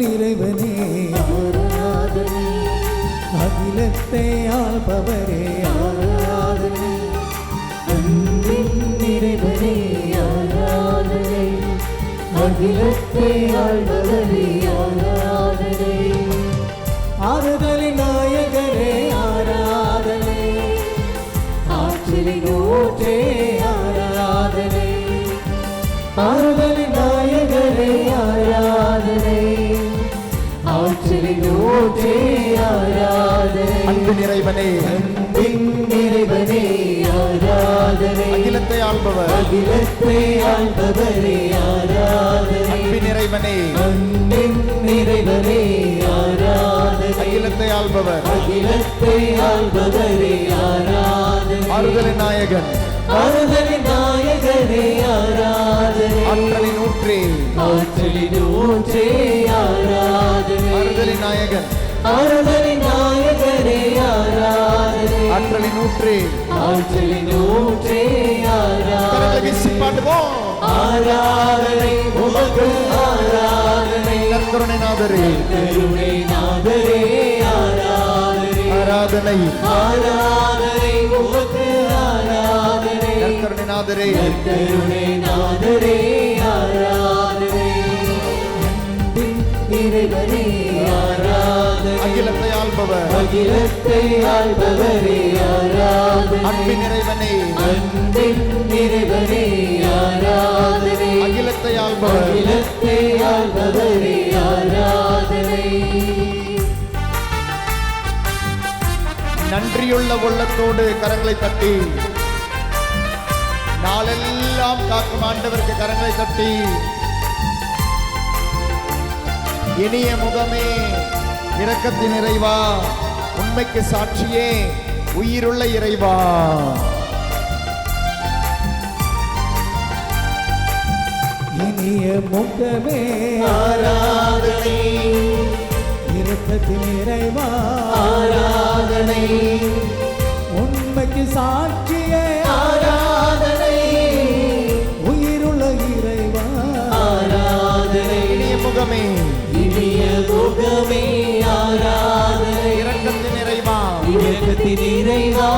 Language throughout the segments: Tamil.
இறைவனே ஆராதனை, அகிலத்தை ஆள்பவரே ஆராதனை, அன்பின் இறைவனே ஆராதனை, அகிலத்தை ஆள்பவரே ஆராதனை, ஆறுதலின் நாயகரே ஆராதனை, ஆற்றலின் ஊற்றே ஆராதனை, ஆறுதலின் நாயகரே ஆராதனை, ஆற்றலின் ஊற்றே ஆராதனை, அன்பின் இறைவனே அன்பின் இறைவனே ஆராதனை, அகிலத்தை ஆள்பவர் அகிலத்தை ஆள்பவரே ஆராதனை, அன்பின் இறைவனே அன்பின் இறைவனே ஆராதனை, அகிலத்தை ஆள்பவர் அகிலத்தை ஆள்பவரே ஆராதனை, ஆறுதலின் நாயகன் ஆறுதலின் நாயகனே ஆராதனை, ஆற்றலின் ஊற்றே ஆற்றலின் ஊற்றே ஆராதனை, ஆறுதலின் நாயகன் ஆறுதலின் நாயகனே ஆராதனை, ஆற்றலின் ஊற்றே ஆற்றலின் ஊற்றே கரங்களை ஆராதனை, வீசி பாடுவோம். ஆராதனை உமக்கு ஆராதனை, நற்கருணை நாதரே கருணை நாதரே ஆராதனை, ஆராதனை ஆராதனை உமக்கு ஆராதனை, நற்கருணை நாதரே கருணை நாதரே ஆராதனை, அன்பின் இறைவனே ஆராதனை, அகிலத்தை ஆள்பவர் அகிலத்தை ஆள்பவரே ஆராதனை, அன்பின் இறைவனே அன்பின் இறைவனே ஆராதனை, அகிலத்தை ஆள்பவர் அகிலத்தை ஆள்பவரே ஆராதனை, நன்றியுள்ள உள்ளத்தோடு கரங்களை தட்டி நாளெல்லாம் காக்கும் ஆண்டவருக்கு கரங்களை தட்டி இனிய முகமே இரக்கத்தின் இறைவா, உண்மைக்கு சாட்சியே, உயிருள்ள இறைவா, இனிய முகமே ஆராதனை, இரக்கத்தின் இறைவா, ஆராதனை, உண்மைக்கு சாட்சியே, ஆராதனை, உயிருள்ள இறைவா, ஆராதனை, இனிய முகமே இனிய முகமே ஆராதனை, இரக்கத்தின் இறைவா, இரக்கத்தின் இறைவா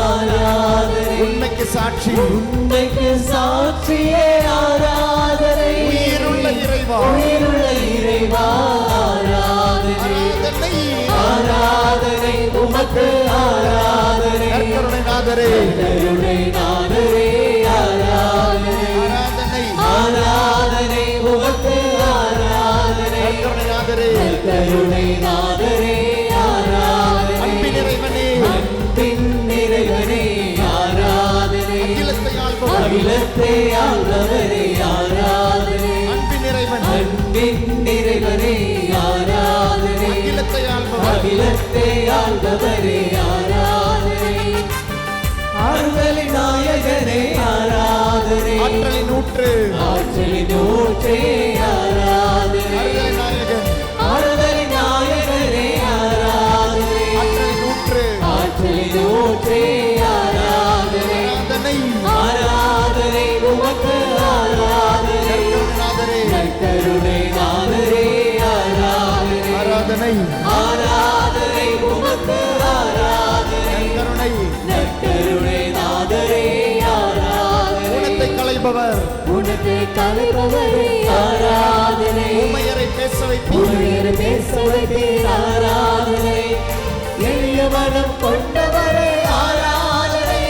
ஆராதனை, உண்மைக்கு சாட்சி, உண்மைக்கு சாட்சியே ஆராதனை, உயிருள்ள இறைவா, உயிருள்ள இறைவா ஆராதனை, ஆராதனை ஆராதனை உமக்கு ஆராதனை, நற்கருணை நாதரே கருணை நாதரே ஆராதனை, ஆராதனை ஆராதனை உமக்கு ஆராதனை, நற்கருணை நாதரே கருணை நாதரே ஆராதனை, அன்பின் இறைவனே அன்பின் இறைவனே ஆராதனை, அகிலத்தை ஆள்பவர் அகிலத்தை ஆள்பவரே ஆராதனை, அன்பின் இறைவன் அன்பின் இறைவனே ஆராதனை, அகிலத்தை ஆள்பவர் அகிலத்தை ஆள்பவரே ஆராதனை, ஆறுதலின் நாயகனே ஆராதனை, ஆற்றலின் ஊற்று ஆற்றலின் ஊற்றே ஆராதனை, அருளை நாயகன் ஆறுதலின் நாயகனே ஆராதனை, ஆற்றலின் ஊற்று ஆற்றலின் ஊற்றே ஆராதனை, ஆராதனை ஆராதனை உமக்கு ஆராதனை, நற்கருணை நாதரே கருணை நாதரே ஆராதனை, ஆராதனை ஆராதனை உமக்கு ஆராதனை, நற்கருணை கருணை நாதரே ஆராதனை, ஊனத்தை களைபவர் உனக்கு தலைப்பவரே ஆராதனை, ஊமையரை பேச வைப்பீர் உயர் பேச வைப்பீர் ஆராதனை, எளிய மனம் கொண்டவரே ஆராதனை,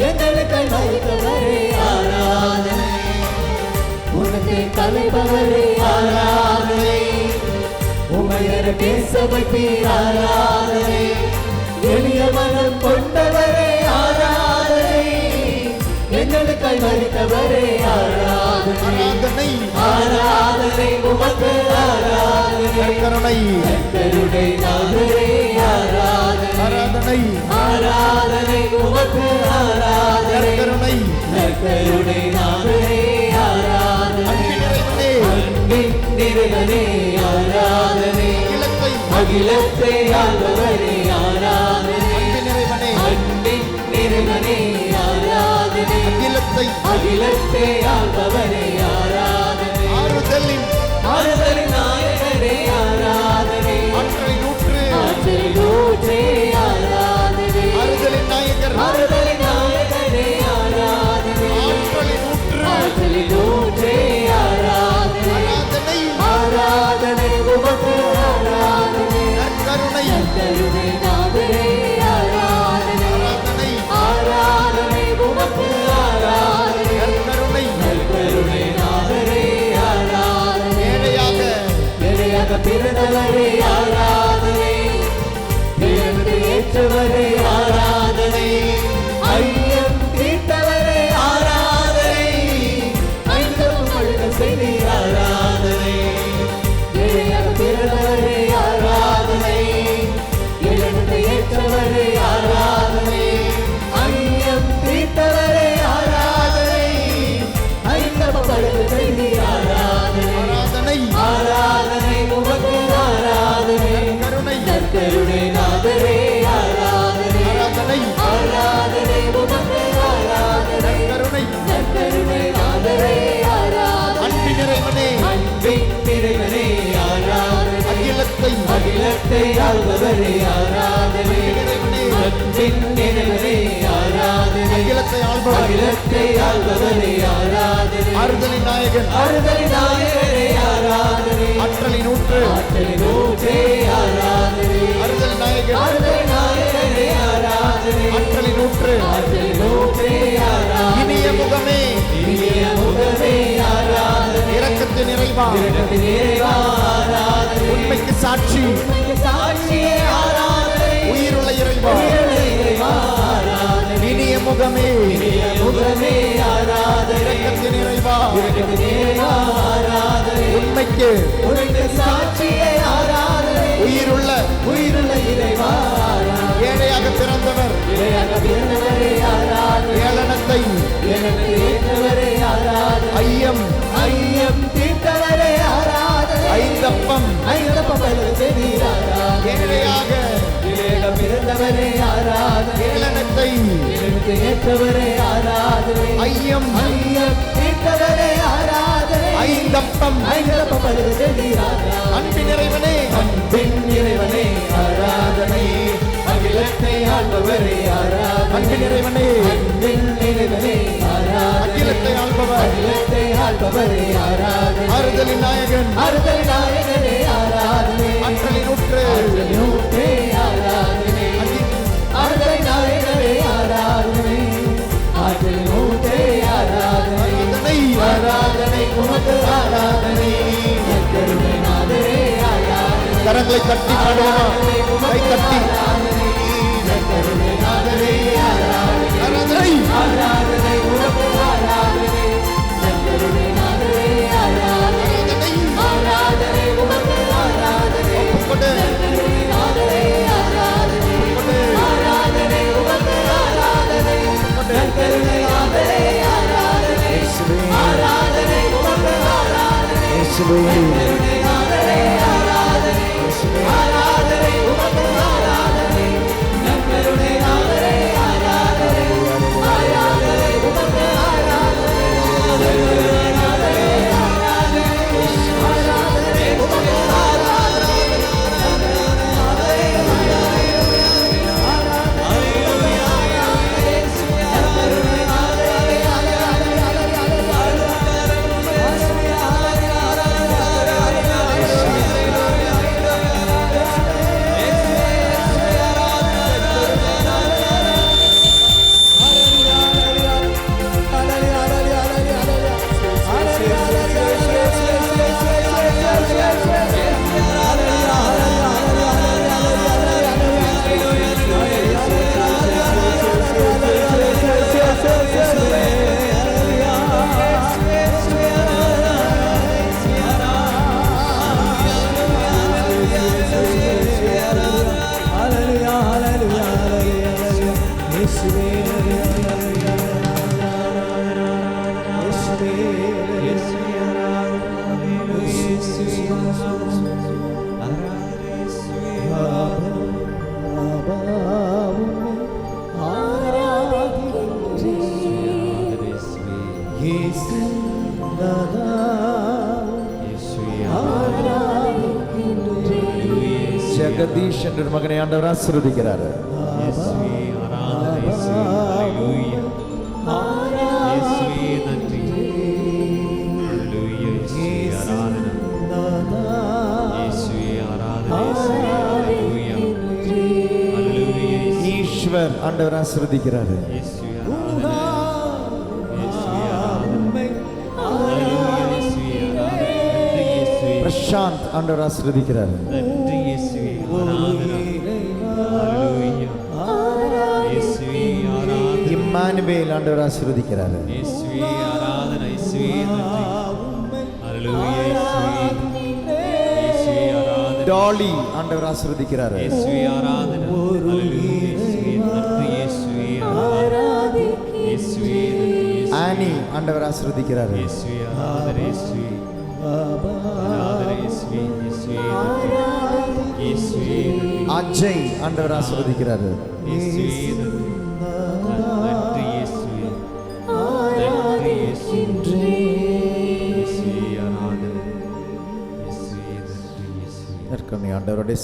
எங்களுக்கு மறுத்தவரே ஆராதனை, உனக்கு தலைப்பவரே ஆராதனை, உமையர் பேச வைப்பீர் ஆராதனை, எளிய மனம் கொண்டவரே ஆராதனை, எங்களுக்கு மறுத்தவரே ஆராதனை, ஆராதனை ஆராதனை உமக்கு ஆராதனை, நற்கருணை கருணை நாதரே ஆராதனை, ஆராதனை ஆராதனை உமக்கு ஆராதனை, நற்கருணை கருணை நாதரே ஆராதனை, அன்பின் இறைவனே அன்பின் இறைவனே ஆராதனை, இலக்கை அகிலத்தை ஆள்பவரே ஆராதனை, அன்பின் இறைவனே அன்பின் இறைவனே ஆராதனை, அகிலத்தை அகிலத்தை ஆள்பவரே ஆராதனை, ஆறுதலின் ஆறுதலின் நாயகரே ஆள்பவரே ஆராதனை அன்பின் நிறைவரே ஆராதனை அகிலத்தை ஆள்பவர் அகிலத்தை ஆள்பவரே ஆராதனை ஆறுதலின் நாயகன் ஆறுதலின் நாயகரே ஆராதனை ஆற்றலின் ஊற்று ஆற்றலின் ஊற்றே ஆராதனை ஆறுதலின் நாயகன் ஆறுதலின் நாயகரே ஆராதனை ஆற்றலின் ஊற்று ஆற்றலின் ஊற்றே ஆராதனை இனிய முகமே இனிய முகமே ஆராதனை இரக்கத்தின் நிறைவா இரக்கத்தின் நிறைவா ஆராதனை உண்மைக்கு சாட்சி சாட்சியே ஆராதனை உயிருள்ள இறைவா உயிருள்ள இறைவா ஆராதனை இனிய முகமே இனிய முகமே ஆராதனை இரக்கத்தின் நிறைவா இரக்கத்தின் நிறைவா ஆராதனை உண்மைக்கு உனக்கு சாட்சியே ஆராதனை உயிருள்ள உயிருள்ள இறைவா ஆராதனை ஏழையாக பிறந்தவர் இறையாக பிறந்தவரே ஆராதனை ஏளனத்தை எனக்கு ஏற்றவரே ஆராதனை ஐயம் ஐயம் தீர்த்தவரே ஆராதனை ஐந்தப்பம் ஐந்தப்பம் செய்தீர் ஆராதனை ஏழையாக இறையாக பிறந்தவரே ஆராதனை ஏளனத்தை எனக்கு ஏற்றவரே ஆராதனை ஐயம் ஐயம் தீர்த்தவரே ஆராதனை ஐந்தப்பம் ஐந்தப்பம் செய்தீர் ஆராதனை அன்பின் இறைவனே அன்பின் இறைவனே ஆராதனை அகிலத்தை ஆள்பவரே ஆராதனை அன்பின் இறைவனே அன்பின் இறைவனே ஆராதனை அகிலத்தை ஆள்பவர் அகிலத்தை ஆள்பவரே ஆராதனை ஆறுதலின் நாயகன் ஆறுதலின் நாயகரே ஆராதனை ஆற்றலின் ஊற்று ஆற்றலின் ஊற்றே ஆராதனை ஆறுதலின் நாயகரே ஆராதனை ஆற்றலின் ஊற்றே ஆராதனை ஆராதனை உமக்கு ஆராதனை கருணை நாதரே ஆராதனை கரங்களை தட்டி பாடுவோமா கை தட்டி கருணை நாதரே ஆராதனை ஆராதனை ஆராதனை உமக்கு ஆராதனை கருணை நாதரே ஆராதனை ஆராதனை உமக்கு ஆராதனை ஒப்புக்கொண்டு கருணை நாதரே ஆராதனை ஆராதனை உமக்கு ஆராதனை கருணை நாதரே ஆராதனை ஆராதனை உமக்கு ஆராதனை கருணை நாதரே ஆராதனை ஆராதனை உமக்கு ஆராதனை கருணை நாதரே ஆராதனை ஆராதனை உமக்கு ஆராதனை கருணை நாதரே ஆராதனை ஆராதனை உமக்கு ஆராதனை ஜெகதீஷ் என்ற ஒரு மகனை ஆண்டவர் ஆசீர்வதிக்கிறார் ஈஸ்வர் ஆண்டவர் ஆசீர்வதிக்கிறார் பிரசாந்த் ஆண்டவர் ஆசீர்வதிக்கிறார் இம்மானுவேல் ஆண்டவர் ஆசீர்வதிக்கிறார் டாலி ஆண்டவர் ஆசீர்வதிக்கிறார் ஆனி ஆண்டவர் ஆசீர்வதிக்கிறார் அஜய் ஆண்டவர் ஆசீர்வதிக்கிறார் ஆண்டவருடைய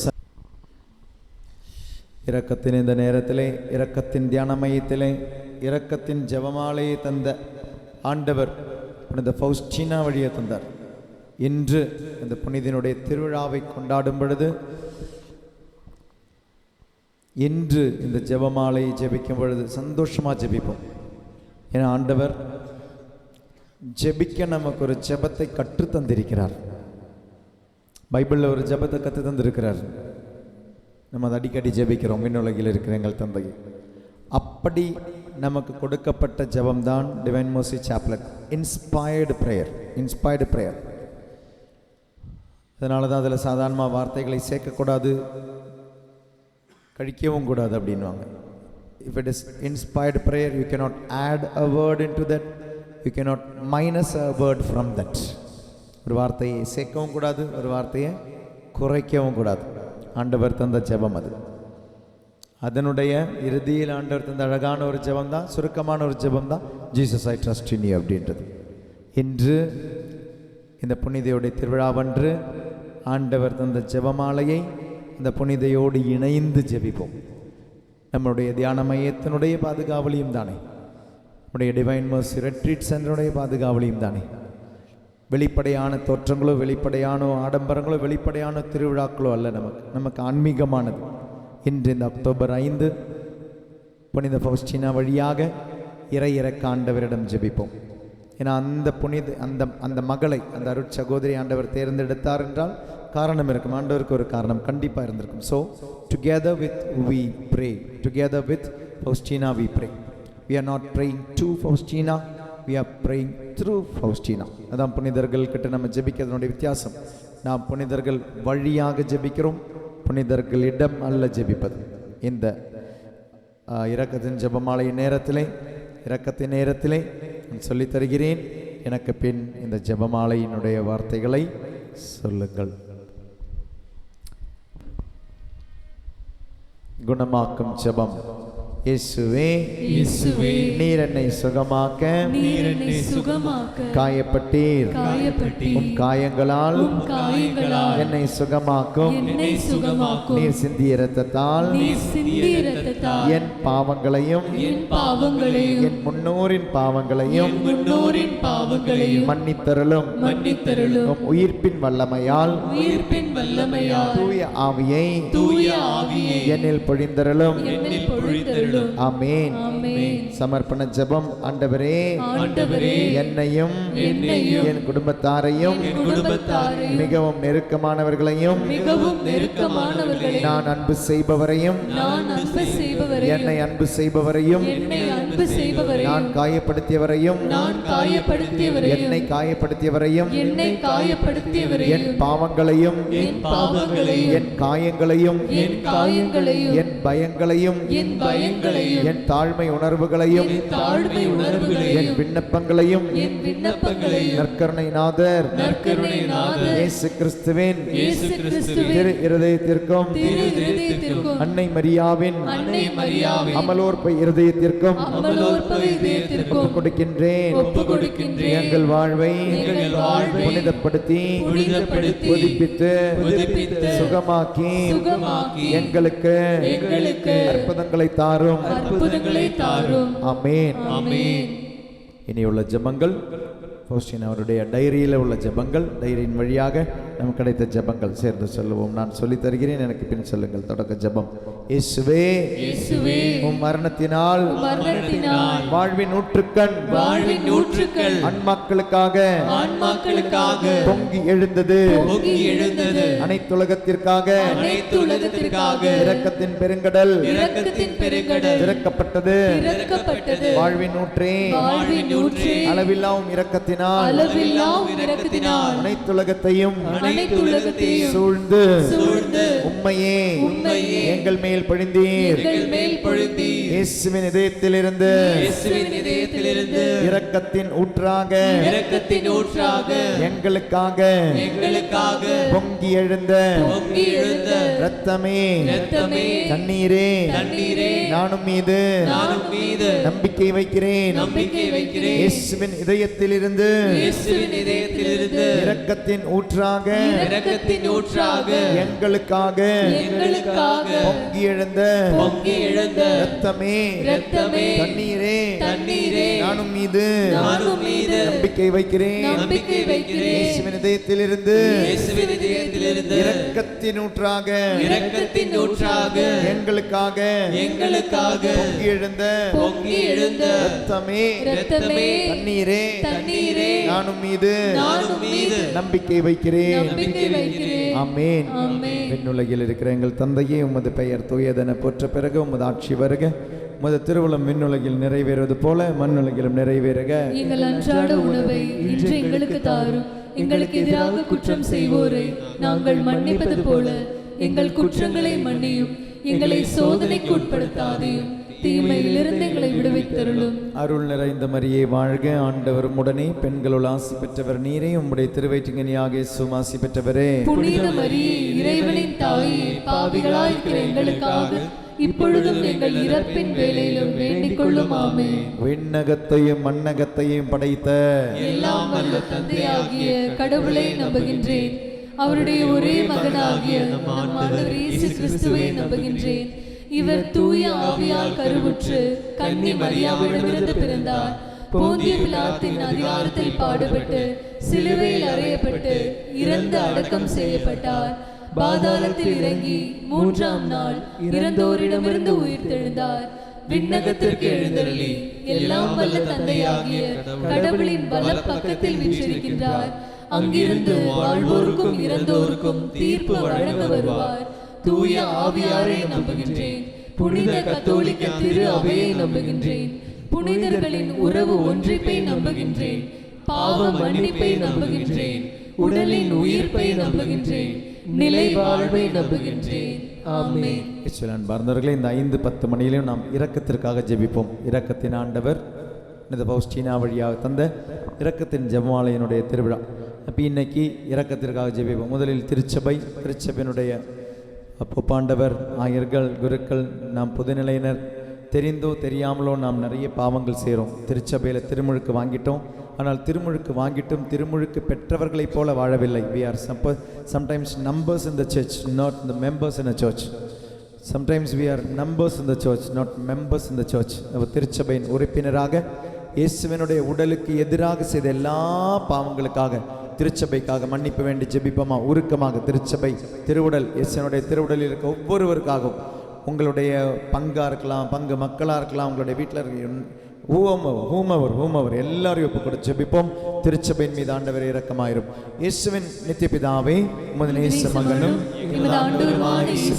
இரக்கத்தின் இந்த நேரத்திலே, இரக்கத்தின் தியான மையத்திலே, இரக்கத்தின் ஜெபமாலையை தந்த ஆண்டவர் புனித ஃபவுஸ்டினா வழியை தந்தார். இன்று இந்த புனிதனுடைய திருவிழாவை கொண்டாடும் பொழுது, இன்று இந்த ஜெபமாலையை ஜெபிக்கும் பொழுது சந்தோஷமாக ஜெபிப்போம். ஏன்னா ஆண்டவர் ஜெபிக்க நமக்கு ஒரு ஜெபத்தை கற்று தந்திருக்கிறார். பைபிளில் ஒரு ஜெபத்தை கற்று தந்திருக்கிறார். நம்ம அதை அடிக்கடி ஜெபிக்கிறோம். விண்ணுலகில் இருக்கிற எங்கள் தந்தை. அப்படி நமக்கு கொடுக்கப்பட்ட ஜெபம்தான் divine mercy chaplet, inspired prayer. அதனால தான் அதில் சாதாரண வார்த்தைகளை சேர்க்கக்கூடாது, கழிக்கவும் கூடாது அப்படின்வாங்க. If it is inspired prayer, you cannot add a word into that, you cannot minus a word from that. ஒரு வார்த்தையை சேர்க்கவும் கூடாது, ஒரு வார்த்தையை குறைக்கவும் கூடாது. ஆண்டவர் தந்த ஜெபம் அது. அதனுடைய இறுதியில் ஆண்டவர் தந்த அழகான ஒரு ஜெபம் தான், சுருக்கமான ஒரு ஜெபம் தான் Jesus I trust in you அப்படின்றது. இன்று இந்த புனிதையோடைய திருவிழாவன்று ஆண்டவர் தந்த ஜெபமாலையை இந்த புனிதையோடு இணைந்து ஜெபிப்போம். நம்முடைய தியான மையத்தினுடைய பாதுகாவலியும் தானே, நம்முடைய டிவைன் மர்சி ரெட்ரீட் சென்டருடைய பாதுகாவலியும் தானே. வெளிப்படையான தோற்றங்களோ, வெளிப்படையான ஆடம்பரங்களோ, வெளிப்படையான திருவிழாக்களோ அல்ல நமக்கு ஆன்மீகமானது. இன்று இந்த அக்டோபர் 5 புனித ஃபவுஸ்டினா வழியாக இறையிறக்க ஆண்டவரிடம் ஜெபிப்போம். ஏன்னா அந்த புனித அந்த மகளை, அந்த அருட்சகோதரி ஆண்டவர் தேர்ந்தெடுத்தார் என்றால் காரணம் இருக்கும். ஆண்டவருக்கு ஒரு காரணம் கண்டிப்பாக இருந்திருக்கும். So together with we pray, together with Faustina we pray. We are not praying to Faustina, we are praying through Faustina. அதான் புனிதர்கள் கிட்ட நம்ம ஜெபிக்கிறதுனுடைய வித்தியாசம். நாம் புனிதர்கள் வழியாக ஜெபிக்கிறோம், புனிதர்களிடம் அல்ல ஜெபிப்பது. இந்த இரக்கத்தின் ஜெபமாலையின் இரக்கத்தின் நேரத்திலே நான் சொல்லித் தருகிறேன். எனக்கு பின் இந்த ஜெபமாலையினுடைய வார்த்தைகளை சொல்லுங்கள். குணமாக்கும் ஜெபம். இயேசுவே, நீர் என்னை சுகமாக்க காயப்பட்டீர். உம் காயங்களால் என்னை சுகமாக்கும். நீர் சிந்திய இரத்தத்தால் என் பாவங்களையும் என் முன்னோரின் பாவங்களையும் மன்னித்தருளும். உம் உயிர்ப்பின் வல்லமையால் தூய ஆவியை என்னில் பொழிந்தருளும். ஆமென். சமர்ப்பண ஜெபம். ஆண்டவரே, என்னையும் என் குடும்பத்தாரையும் மிகவும் நெருக்கமானவர்களையும் நான் அன்பு செய்பவரையும் என்னை அன்பு செய்பவரையும் நான் காயப்படுத்தியவரையும் என்னை காயப்படுத்தியவரையும் என் பாவங்களையும் என் காயங்களையும் என் பயங்களையும் என் தாழ்மை உணர்வுகளையும் என் விண்ணப்பங்களையும் நற்கருணை நாதர் இயேசு கிறிஸ்துவின் திரு இருதயத்திற்கும் அன்னை மரியாவின் அமலோற்ப இருதயத்திற்கும் ஒப்புக் கொடுக்கின்றேன். எங்கள் வாழ்வை புனிதப்படுத்தி புதுப்பித்து சுகமாக்கி எங்களுக்கு அற்புதங்களை தாரும். ஆமென். இனியுள்ள ஜெபங்கள் ஃபவுஸ்டினா அவருடைய டைரியில் உள்ள ஜெபங்கள், டைரியின் வழியாக நமக்கு கிடைத்த ஜெபங்கள் சேர்ந்து சொல்லுவோம். நான் சொல்லித் தருகிறேன், எனக்கு பின் சொல்லுங்கள். தொடக்க ஜெபம். இயேசுவே, உம் மரணத்தினால் வாழ்வின் ஊற்றுக்கண் ஆன்மாக்களுக்காக பொங்கி எழுந்தது. அனைத்துலகத்திற்காக இரக்கத்தின் பெருங்கடல் திறக்கப்பட்டது. வாழ்வின் ஊற்றே, அளவில்லாவும் இரக்கத்தினால் அனைத்துலகத்தையும் சூழ்ந்து உம்மையே எங்கள் மேல் பொழிந்தீர். இயேசுவின் இதயத்திலிருந்து இயேசுவின் இதயத்திலிருந்து இரக்கத்தின் ஊற்றாக இரக்கத்தின் ஊற்றாக எங்களுக்காக பொங்கி எழுந்த இரத்தமே தண்ணீரே நானும் மீது நம்பிக்கை வைக்கிறேன். இயேசுவின் இதயத்திலிருந்து இரக்கத்தின் ஊற்றாக எங்களுக்காக பொங்கி எழுந்த இரத்தமே தண்ணீரே நானும் மீது நம்பிக்கை வைக்கிறேன். இயேசுவின் இதயத்திலிருந்து இரக்கத்தின் ஊற்றாக எங்களுக்காக பொங்கி எழுந்த இரத்தமே தண்ணீரே நானும் மீது நம்பிக்கை வைக்கிறேன். ஆமென். விண்ணுலகில் இருக்கிற எங்கள் தந்தையே, உமது பெயர் தூயதென போற்ற பிறகு உமது ஆட்சி வருக. உமது திருவுளம் விண்ணுலகில் நிறைவேறுவது போல மண்ணுலகிலும் நிறைவேறுக. எங்கள் அன்றாட உணவை இன்று எங்களுக்கு தாரும். எங்களுக்கு எதிராக குற்றம் செய்வோரை நாங்கள் மன்னிப்பது போல எங்கள் குற்றங்களை மன்னியும். எங்களை சோதனைக்கு உட்படுத்தாதையும் தீமையிலிருந்து எங்களை விடுவித்தருளும். அருள் நிறைந்த மரியே வாழ்க, ஆண்டவர் உடனே பெண்களுள் ஆசி பெற்றவர் நீரே. உம்முடைய திருவயிற்றிங்கனியாக ஆசி பெற்றவரே. புனித மரியே, இறைவனின் தாயே, பாவிகளாயிருக்கிற எங்களுக்காக இப்பொழுதும் எங்கள் இறப்பின் வேளையிலும் வேண்டிக் கொள்ளும். ஆமென். விண்ணகத்தையும் மண்ணகத்தையும் படைத்த எல்லாம் வல்ல தந்தையாகிய கடவுளை நம்புகின்றேன். அவருடைய ஒரே மகனாகிய நம் ஆண்டவர் இயேசு கிறிஸ்துவை நம்புகின்றேன். இவர் தூய ஆவியால் கருவுற்று கன்னி மரியாவிடமிருந்து பிறந்தார். போந்திய பிலாத்தின் அதிகாரத்தில் பாடுபட்டு சிலுவையில் அறையப்பட்டு இறந்து அடக்கம் செய்யப்பட்டார். பாதாளத்தில் இறங்கி மூன்றாம் நாள் இறந்தோரிடமிருந்து உயிர்த்தெழுந்தார். விண்ணகத்திற்கு எழுந்தருளி எல்லாம் வல்ல தந்தையாகிய கடவுளின் வலப்பக்கத்தில் வீற்றிருக்கின்றார். அங்கிருந்து வாழ்வோருக்கும் இறந்தோருக்கும் தீர்ப்பு வழங்க வருவார். தூய ஆவியாரை நம்புகின்றேன். புனித கத்தோலிக்க திரு அவையை நம்புகின்றேன். புனிதர்களின் உறவு ஒன்றிப்பை நம்புகின்றேன். பாவ மன்னிப்பை நம்புகின்றேன். உடலின் உயிர்ப்பை நம்புகின்றேன். நிலை வாழ்வை நம்புகின்றேன். ஆமென். அன்பார்ந்தவர்களே, இந்த 5-10 மணியிலும் நாம் இரக்கத்திற்காக ஜெபிப்போம். இரக்கத்தின் ஆண்டவர் இந்த பவுஸ்டீனா வழியாக தந்த இரக்கத்தின் ஜெபமாலையினுடைய திருவிழா. அப்போ இன்னைக்கு இரக்கத்திற்காக ஜெபிப்போம். முதலில் திருச்சபையினுடைய பொப்பாண்டவர், ஆயர்கள், குருக்கள், நாம் பொதுநிலையினர் தெரிந்தோ தெரியாமலோ நாம் நிறைய பாவங்கள் செய்கிறோம். திருச்சபையில் திருமுழுக்கு வாங்கிட்டோம், ஆனால் திருமுழுக்கு வாங்கிட்டும் திருமுழுக்கு பெற்றவர்களைப் போல வாழவில்லை. we are sometimes numbers in the church, not the members in the church. sometimes we are numbers in the church, not members in the church. திருச்சபையின் உறுப்பினராக இயேசுவினுடைய உடலுக்கு எதிராக செய்த எல்லா பாவங்களுக்காக திருச்சபைக்காக மன்னிப்பு வேண்டி ஜெபிப்போமா? உருக்கமாக திருச்சபை திருவுடல், இயேசுவினுடைய திருவுடலில் இருக்க ஒவ்வொருவருக்காகவும், உங்களுடைய பங்காக இருக்கலாம், பங்கு மக்களாக இருக்கலாம், உங்களுடைய வீட்டில் இருக்க ஹூமவர் எல்லாரையும் ஒப்பு கொடுத்து ஜெபிப்போம். திருச்சபையின் மீது ஆண்டவரே இரக்கமாயிரும். இயேசுவின் நித்திய பிதாவே, உமது நேச மகனும்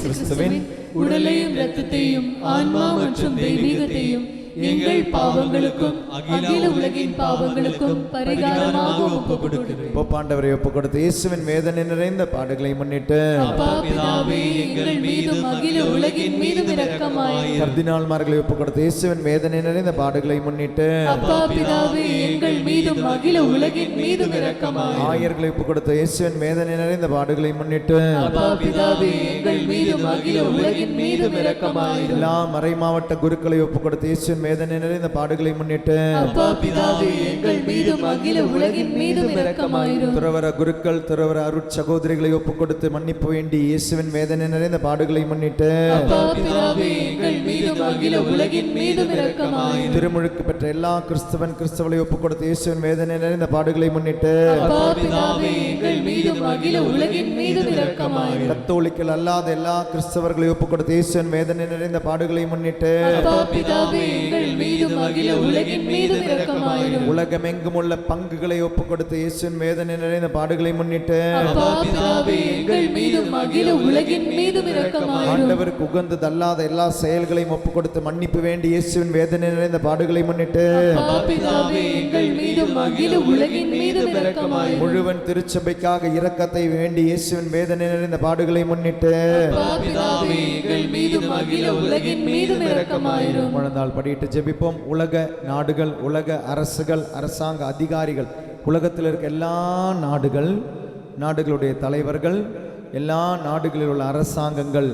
கிறிஸ்துவின் உடலையும் இரத்தத்தையும் ஆன்மா மற்றும் தெய்வீகத்தையும் எங்கள் பாவங்களுக்கும் அகில உலகின் பாவங்களுக்கும் பரிகாரமாக ஒப்புக் கொடுக்கிறேன். போப்பாண்டவரை ஒப்புக் கொடுத்து இயேசுவின் வேதனை நிறைந்த பாடுகளை முன்னிட்டு அப்பா பிதாவே, எங்கள் மீதும் அகில உலகின் மீதும் இரக்கமாயிரும். கர்தினால்மார்களை ஒப்புக் கொடுத்து இயேசுவின் வேதனை நிறைந்த பாடுகளை முன்னிட்டு அப்பா பிதாவே, எங்கள் மீதும் அகில உலகின் மீதும் இரக்கமாயிரும். ஆயர்களை ஒப்புக் கொடுத்து இயேசுவின் வேதனை நிறைந்த பாடுகளை முன்னிட்டு அப்பா பிதாவே, எங்கள் மீதும் அகில உலகின் மீதும் இரக்கமாயிரும். எல்லா மறைமாவட்ட குருக்களை ஒப்புக் கொடுத்து இயேசுவின் வேதனை நிறைந்த பாடுகளை முன்னிட்டு அப்பா பிதாவே, எங்கள் மீதும் அகில உலகின் மீதும் இரக்கமாயிரும். துறவர குருக்கள், துறவர அருட்சகோதரிகளை ஒப்புக் கொடுத்து மன்னிப்பு வேண்டி இயேசுவின் வேதனை நிறைந்த பாடுகளை முன்னிட்டு அப்பா பிதாவே, எங்கள் மீதும் அகில உலகின் மீதும் இரக்கமாயிரும். திருமுழுக்கு பெற்ற எல்லா கிறிஸ்தவர்களை ஒப்புக் கொடுத்து இயேசுவின் வேதனை நிறைந்த பாடுகளை முன்னிட்டு அப்பா பிதாவே, எங்கள் மீதும் அகில உலகின் மீதும் இரக்கமாயிரும். கத்தோலிக்கல் அல்லாத எல்லா கிறிஸ்தவர்களை ஒப்புக் கொடுத்து இயேசுவின் வேதனை நிறைந்த பாடுகளை முன்னிட்டு அப்பா பிதாவே, எங்கள் மீதும் அகில உலகின் மீதும் இரக்கமாயிரும். உலகமெங்கும் உள்ள பங்குகளை ஒப்பு கொடுத்து இயேசுவின் வேதனை நிறைந்த பாடுகளை முன்னிட்டு அப்பா பிதாவே எங்கள் மீதும் அகில உலகின் மீதும் இரக்கமாயிரும். ஆண்டவருக்கு உகந்ததல்லாத எல்லா செயல்களையும் ஒப்பு கொடுத்து மன்னிப்பு வேண்டி இயேசுவின் வேதனை நிறைந்த பாடுகளை முன்னிட்டு அப்பா பிதாவே எங்கள் மீதும் அகில உலகின் மீதும் இரக்கமாயிரும். முழுவன் திருச்சபைக்காக இரக்கத்தை வேண்டி இயேசுவின் வேதனை நிறைந்த பாடுகளை முன்னிட்டு அப்பா பிதாவே எங்கள் மீதும் அகில உலகின் மீதும் இரக்கமாயிரும். முழந்தாள் படியிட்டு ஜெபிப்போம். உலக நாடுகள், உலக அரசுகள், அரசாங்க அதிகாரிகள், உலகத்தில் இருக்க எல்லா நாடுகளுடைய தலைவர்கள், எல்லா நாடுகளில் உள்ள அரசாங்கங்கள்,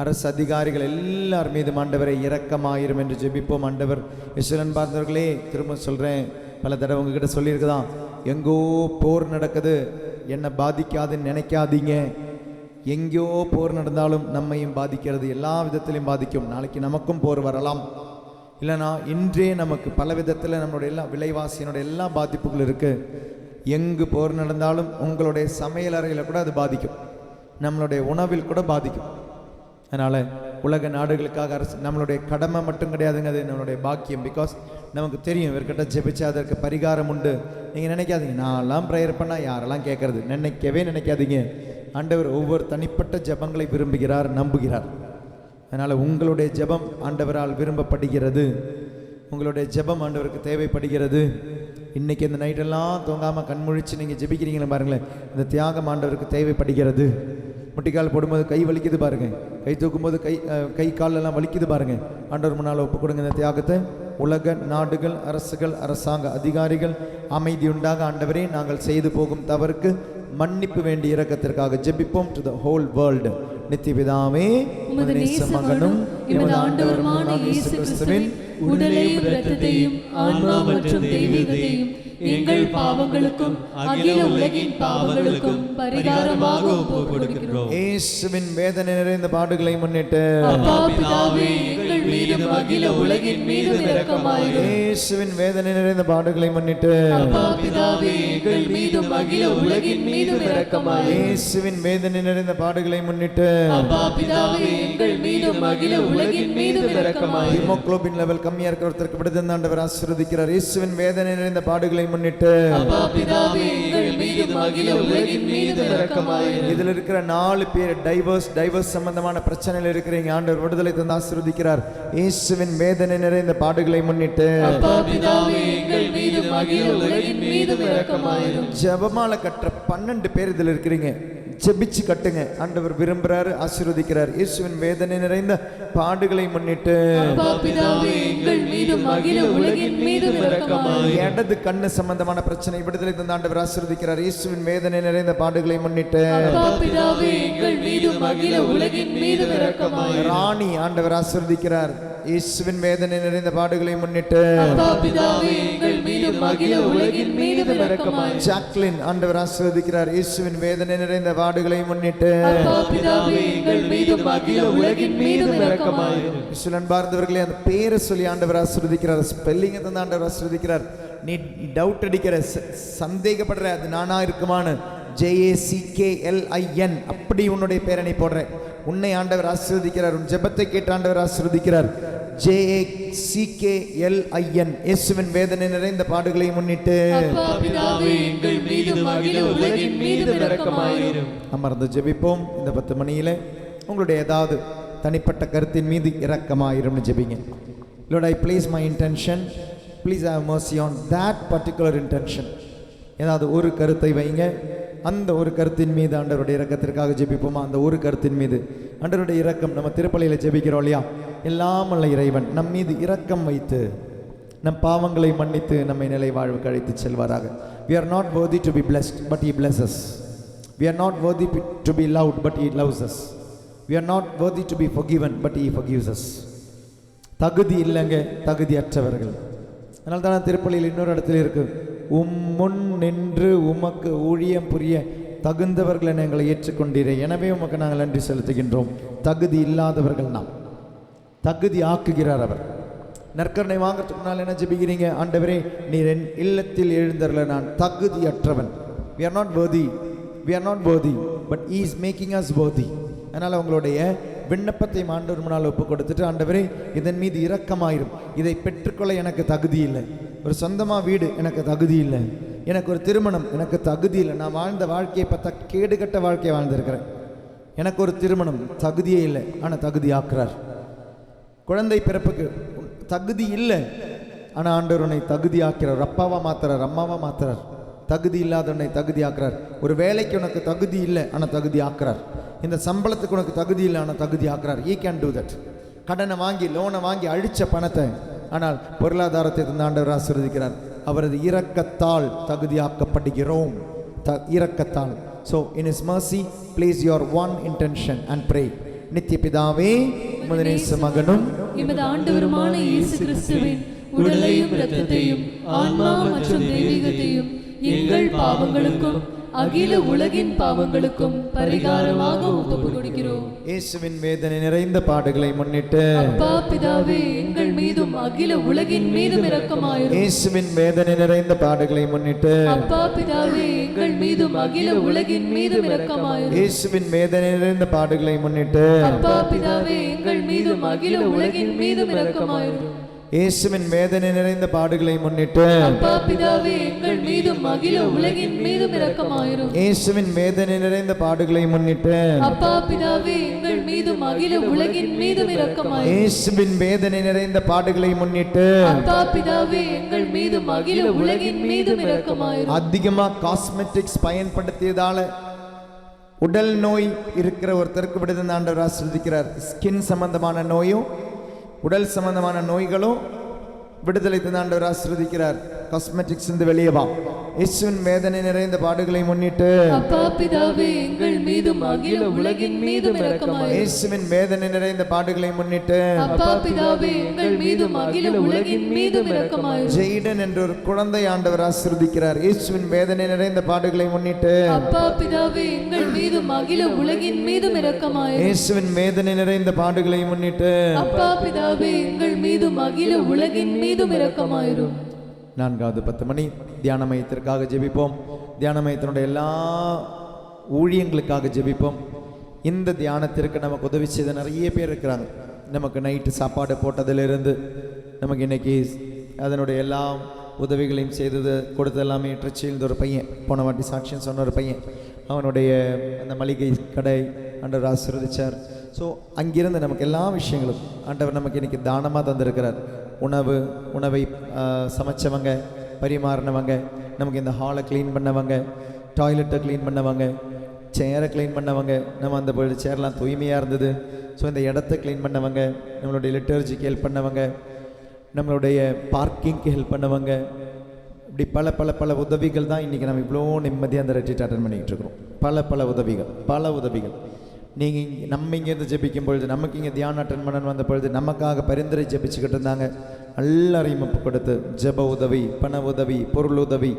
அரசு அதிகாரிகள் எல்லார் மீதும் ஆண்டவரை இரக்கமாயிரும் என்று ஜெபிப்போம். ஆண்டவர் இஸ்ரவேல் பார்த்தவர்களே, திரும்ப சொல்கிறேன், பல தடவை உங்ககிட்ட சொல்லியிருக்குதான், எங்கோ போர் நடக்குது, என்னை பாதிக்காதுன்னு நினைக்காதீங்க. எங்கேயோ போர் நடந்தாலும் நம்மையும் பாதிக்கிறது, எல்லா விதத்திலையும் பாதிக்கும். நாளைக்கு நமக்கும் போர் வரலாம், இல்லைனா இன்றே நமக்கு பல விதத்தில் நம்மளுடைய எல்லா விலைவாசியினுடைய எல்லா பாதிப்புகள் இருக்குது. எங்கு போர் நடந்தாலும் உங்களுடைய சமையல் அறையில் கூட அது பாதிக்கும், நம்மளுடைய உணவில் கூட பாதிக்கும். அதனால் உலக நாடுகளுக்காக அரசு நம்மளுடைய கடமை மட்டும் கிடையாதுங்க, அது நம்மளுடைய பாக்கியம். பிகாஸ் நமக்கு தெரியும் இவர்கிட்ட ஜெபிச்சு அதற்கு பரிகாரம் உண்டு. நீங்கள் நினைக்காதீங்க நான்லாம் ப்ரேயர் பண்ணால் யாரெல்லாம் கேட்கறது, நினைக்காதீங்க. ஆண்டவர் ஒவ்வொரு தனிப்பட்ட ஜெபங்களை விரும்புகிறார், நம்புகிறார். அதனால் உங்களுடைய ஜெபம் ஆண்டவரால் விரும்பப்படுகிறது, உங்களுடைய ஜெபம் ஆண்டவருக்கு தேவைப்படுகிறது. இன்றைக்கி இந்த நைட்டெல்லாம் தூங்காமல் கண்முழிச்சு நீங்கள் ஜெபிக்கிறீங்களே பாருங்களேன், இந்த தியாகம் ஆண்டவருக்கு தேவைப்படுகிறது. முட்டிக்கால் போடும்போது கை வலிக்குது பாருங்கள், கை தூக்கும்போது கை காலெல்லாம் வலிக்குது பாருங்கள். ஆண்டவர் முன்னால் ஒப்பு கொடுங்க இந்த தியாகத்தை. உலக நாடுகள், அரசுகள், அரசாங்க அதிகாரிகள் அமைதி உண்டாக ஆண்டவரே நாங்கள் செய்து போகும் தவறுக்கு மன்னிப்பு வேண்டிய இரக்கத்திற்காக ஜெபிப்போம். To the whole world. நித்திய பிதாவே, உமது நேச மகனும் எமது ஆண்டவருமான இயேசு கிறிஸ்துவின் உடலையும் இரத்தத்தையும் ஆன்மா மற்றும் தெய்வீகத்தையும் எங்கள் பாவங்களுக்கும் அகில உலகின் பாவங்களுக்கும் பரிகாரமாக ஒப்புக் கொடுக்கிறோம். இயேசுவின் வேதனை நிறைந்த பாடுகளை முன்னிட்டு அப்பா பிதாவே எங்கள் மீதும் அகில உலகின் மீதும் இரக்கமாயிரும். இயேசுவின் வேதனை நிறைந்த பாடுகளை முன்னிட்டு அப்பா பிதாவே எங்கள் மீதும் அகில உலகின் மீதும் இரக்கமாயிரும். இயேசுவின் வேதனை நிறைந்த பாடுகளை முன்னிட்டு அப்பா பிதாவே எங்கள் மீதும் அகில உலகின் மீதும் இரக்கமாயிரும். ஹீமோகுளோபின் லெவல் கம்மியா இருக்கிறவருக்கு விடுதலை ஆண்டவர் ஆசீர்வதிக்கிறார். இயேசுவின் வேதனை நிறைந்த பாடுகளை முன்னிட்டு அப்பா பிதாவே எங்கள் மீதும் அகில உலகின் மீதும் இரக்கமாயிரும். இதில் இருக்கிற 4 பேர் டைவர்ஸ் சம்பந்தமான பிரச்சனையில் இருக்கிறீங்க, ஆண்டவர் விடுதலை தந்து ஆசீர்வதிக்கிறார். இயேசுவின் வேதனை நிறைந்த பாடுகளை முன்னிட்டு அப்பா பிதாவே எங்கள் மீதும் அகில உலகின் மீதும் இரக்கமாயிரும். ஜெபமால கற்ற 12 பேர் இதில் இருக்கிறீங்க, ஜெபிச்சு கட்டுங்க, ஆண்டவர் விரும்புறாரு, ஆசீர்வதிக்கிறார். இயேசுவின் வேதனை நிறைந்த பாடுகளை முன்னிட்டு அப்பா பிதாவே எங்கள் மீதும் அகில உலகின் மீதும் இரக்கமாயிரும். இடது கண்ணு சம்பந்தமான பிரச்சனை விடுதலை தந்து ஆண்டவர் ஆசீர்வதிக்கிறார். இயேசுவின் வேதனை நிறைந்த பாடுகளை முன்னிட்டு அப்பா பிதாவே எங்கள் மீதும் அகில உலகின் மீதும் இரக்கமாயிரும். ராணி ஆண்டவர் ஆசீர்வதிக்கிறார். இயேசுவின் வேதனை நிறைந்த பாடுகளை முன்னிட்டு அப்பா பிதாவே எங்கள் மீதும் அகில உலகின் மீதும் இரக்கமாயிரும். ஜாக்லின் ஆண்டவர் ஆசீர்வதிக்கிறார். இயேசுவின் வேதனை நிறைந்த பாடுகளை முன்னிட்டு அப்பா பிதாவே எங்கள் மீதும் அகில உலகின் மீதும் இரக்கமாயிரும். பார்ந்தவர்களே அந்த பேரை சொல்லி ஆண்டவர் ஆசீர்வதிக்கிறார். ஸ்பெல்லிங்கை தந்து ஆண்டவர் ஆசீர்வதிக்கிறார். நீ டவுட் அடிக்கிற, சந்தேகப்படுற, அது நானா இருக்குமான்னு, JACKLIN அப்படி உன்னுடைய பேரை நீ போடுற, உன்னை ஆண்டவர் ஆசீர்வதிக்கிறார். உன் ஜெபத்தை கேட்டு ஆண்டவர் ஆசீர்வதிக்கிறார். JACKLIN இயேசுவின் வேதனை நிறைந்த பாடுகளை முன்னிட்டு அப்பா பிதாவே எங்கள் மீதும் அகில உலகின் மீதும் இரக்கமாயிரும். அமர்ந்து ஜெபிப்போம். இந்த 10 மணியில உங்களுடைய ஏதாவது தனிப்பட்ட கருத்தின் மீது இரக்கமாயிரும் ஜெபிங்க. Lord, I place my intention, please have mercy on that particular intention. ஏதாவது ஒரு கருத்தை வைங்க, அந்த ஒரு கருத்தின் மீது ஆண்டவருடைய இரக்கத்திற்காக ஜெபிப்போமா? அந்த ஒரு கருத்தின் மீது ஆண்டவருடைய இரக்கம், நம்ம திருப்பலியில் ஜெபிக்கிறோம் இல்லையா, எல்லாம் அல்ல இறைவன் நம் மீது இரக்கம் வைத்து நம் பாவங்களை மன்னித்து நம்மை நிலை வாழ்வுக்கு அழைத்து செல்வாராக. We are not worthy to be blessed, but He blesses. We are not worthy to be loved, but He loves us. We are not worthy to be forgiven, but He forgives us. தகுதி இல்லைங்க, தகுதியற்றவர்கள். அதனால தான் திருப்பலியில் இன்னொரு இடத்துல இருக்கு, முன் நின்று உமக்கு ஊழியம் புரிய தகுந்தவர்களை எங்களை ஏற்றுக்கொண்டீரே, எனவே உமக்கு நாங்கள் நன்றி செலுத்துகின்றோம். தகுதி இல்லாதவர்கள் நாம், தகுதி ஆக்குகிறார் அவர். நற்கருணை வாங்கிறதுக்கு முன்னால் என்ன ஜெபிக்கிறீங்க? ஆண்டவரே நீர் என் இல்லத்தில் எழுந்தருள நான் தகுதியற்றவன். We are not worthy, but He is making us worthy. அதனால் உங்களுடைய விண்ணப்பத்தையும் ஆண்டவர் முன்னால் ஒப்பு கொடுத்துட்டு, ஆண்டவரே இதன் மீது இரக்கமாயிரும், இதை பெற்றுக்கொள்ள எனக்கு தகுதி இல்லை, ஒரு சொந்தமாக வீடு எனக்கு தகுதி இல்லை, எனக்கு ஒரு திருமணம் எனக்கு தகுதி இல்லை, நான் வாழ்ந்த வாழ்க்கையை பார்த்தா கேடுகட்ட வாழ்க்கையை வாழ்ந்திருக்கிறேன், எனக்கு ஒரு திருமணம் தகுதியே இல்லை, ஆனால் தகுதி ஆக்குறார். குழந்தை பிறப்புக்கு தகுதி இல்லை, ஆனால் ஆண்டவர் உன்னை தகுதி ஆக்கிறார். அப்பாவா மாத்துறார், அம்மாவா மாத்துறார். தகுதி இல்லாதவனை தகுதி ஆக்குறார். ஒரு வேலைக்கு உனக்கு தகுதி இல்லை, ஆனால் தகுதி ஆக்குறார். இந்த சம்பளத்துக்கு உனக்கு தகுதி இல்லை, ஆனால் தகுதி ஆக்குறார். He can do that. கடனை வாங்கி லோனை வாங்கி அழிச்ச பணத்தை ஆனால் பொருளாதாரத்தை தந்த ஆண்டவர் ஆசீர்வதிக்கிறார். அவரது இரக்கத்தால் தகுதியாக்கப்படுகிறோம். இரக்கத்தால். So in his mercy place your own intention and pray. நித்திய பிதாவே, உமது நேச மகனும் எமது ஆண்டவருமான இயேசு கிறிஸ்துவின் உடலையும் இரத்தத்தையும் ஆன்மா மற்றும் தெய்வீகத்தையும் எங்கள் பாவங்களுக்கும் அகில உலகின் பாவங்களுக்கும் பரிகாரமாக ஒப்புக் கொடுக்கிறோம். இயேசுவின் வேதனை நிறைந்த பாடுகளை முன்னிட்டு அப்பா பிதாவே, எங்கள் மீதும் அகில உலகின் மீதும் இரக்கமாயிரும். இயேசுவின் வேதனை நிறைந்த பாடுகளை முன்னிட்டு அப்பா பிதாவே, எங்கள் மீதும் அகில உலகின் மீதும் இரக்கமாயிரும். இயேசுவின் வேதனை நிறைந்த பாடுகளை முன்னிட்டு அப்பா பிதாவே, எங்கள் மீதும் அகில உலகின் மீதும் இரக்கமாயிரும். இயேசுவின் வேதனை நிறைந்த பாடுகளை முன்னிட்டு அப்பா பிதாவே, எங்கள் மீதும் அகில உலகின் மீதும் இரக்கமாயிரும். இயேசுவின் வேதனை நிறைந்த பாடுகளை முன்னிட்டு அப்பா பிதாவே, எங்கள் மீதும் அகில உலகின் மீதும் இரக்கமாயிரும். இயேசுவின் வேதனை நிறைந்த பாடுகளை முன்னிட்டு அப்பா பிதாவே, எங்கள் மீதும் அகில உலகின் மீதும் இரக்கமாயிரும். அதிகமா காஸ்மெட்டிக்ஸ் பயன்படுத்தியதால உடல் நோய் இருக்கிற ஒருத்தருக்கு விடுதலை ஆண்டவர் ஆசீர்வதிக்கிறார். ஸ்கின் சம்பந்தமான நோயும் உடல் சம்பந்தமான நோய்களும் விடுதலை ஆண்டவர் ஆசீர்வதிக்கிறார். காஸ்மெட்டிக்ஸ் இருந்து வெளியே வா. இயேசுவின் வேதனை நிறைந்த பாடுகளை முன்னிட்டு அப்பா பிதாவே, எங்கள் மீதும் அகில உலகின் மீதும் இரக்கமாயிரும். இயேசுவின் வேதனை நிறைந்த பாடுகளை முன்னிட்டு அப்பா பிதாவே, எங்கள் மீதும் அகில உலகின் மீதும் இரக்கமாயிரும். ஜெய்டன் என்ற ஒரு குழந்தை ஆண்டவர் ஆசீர்வதிக்கிறார். இயேசுவின் வேதனை நிறைந்த பாடுகளை முன்னிட்டு அப்பா பிதாவே, எங்கள் மீதும் அகில உலகின் மீதும் இரக்கமாயிரும். இயேசுவின் வேதனை நிறைந்த பாடுகளை முன்னிட்டு அப்பா பிதாவே, எங்கள் மீதும் அகில உலகின் மீதும் இரக்கமாயிரும். 4வது 10 மணி தியான மையத்திற்காக ஜெபிப்போம். தியான மையத்தினுடைய எல்லா ஊழியங்களுக்காக ஜெபிப்போம். இந்த தியானத்திற்கு நமக்கு உதவி செய்த நிறைய பேர் இருக்கிறாங்க. நமக்கு நைட்டு சாப்பாடு போட்டதிலிருந்து நமக்கு இன்னைக்கு அதனுடைய எல்லா உதவிகளையும் செய்தது கொடுத்த எல்லாமே திருச்சியில் ஒரு பையன், போன வாட்டி சாட்சியம் சொன்ன ஒரு பையன், அவனுடைய அந்த மளிகை கடை ஆண்டவர் ஆசீர்வதிச்சார். ஸோ அங்கிருந்து நமக்கு எல்லா விஷயங்களும் ஆண்டவர் நமக்கு இன்னைக்கு தானமாக தந்திருக்கிறார். உணவை சமைச்சவங்க, பரிமாறினவங்க, நமக்கு இந்த ஹாலை க்ளீன் பண்ணவங்க, டாய்லெட்டை க்ளீன் பண்ணவங்க, சேரை க்ளீன் பண்ணவங்க, நம்ம அந்த சேர்லாம் தூய்மையாக இருந்தது. ஸோ இந்த இடத்த க்ளீன் பண்ணவங்க, நம்மளுடைய லிட்டர்ஜிக்கு ஹெல்ப் பண்ணவங்க, நம்மளுடைய பார்க்கிங்க்கு ஹெல்ப் பண்ணவங்க, இப்படி பல பல பல உதவிகள் தான் இன்றைக்கி நம்ம இவ்வளோ நிம்மதியாக அந்த ரெட்ரீட் அட்டெண்ட் பண்ணிக்கிட்டு இருக்கிறோம். பல உதவிகள். நீங்கள் நம்ம இங்கேருந்து ஜெபிக்கும் பொழுது, நமக்கு இங்கே தியானம் அட்டன் பண்ணணும் வந்த பொழுது நமக்காக பரிந்துரை ஜெபிச்சுக்கிட்டு இருந்தாங்க. எல்லாரையும் ஒப்பு கொடுத்து ஜெப உதவி, பண உதவி, பொருள் உதவி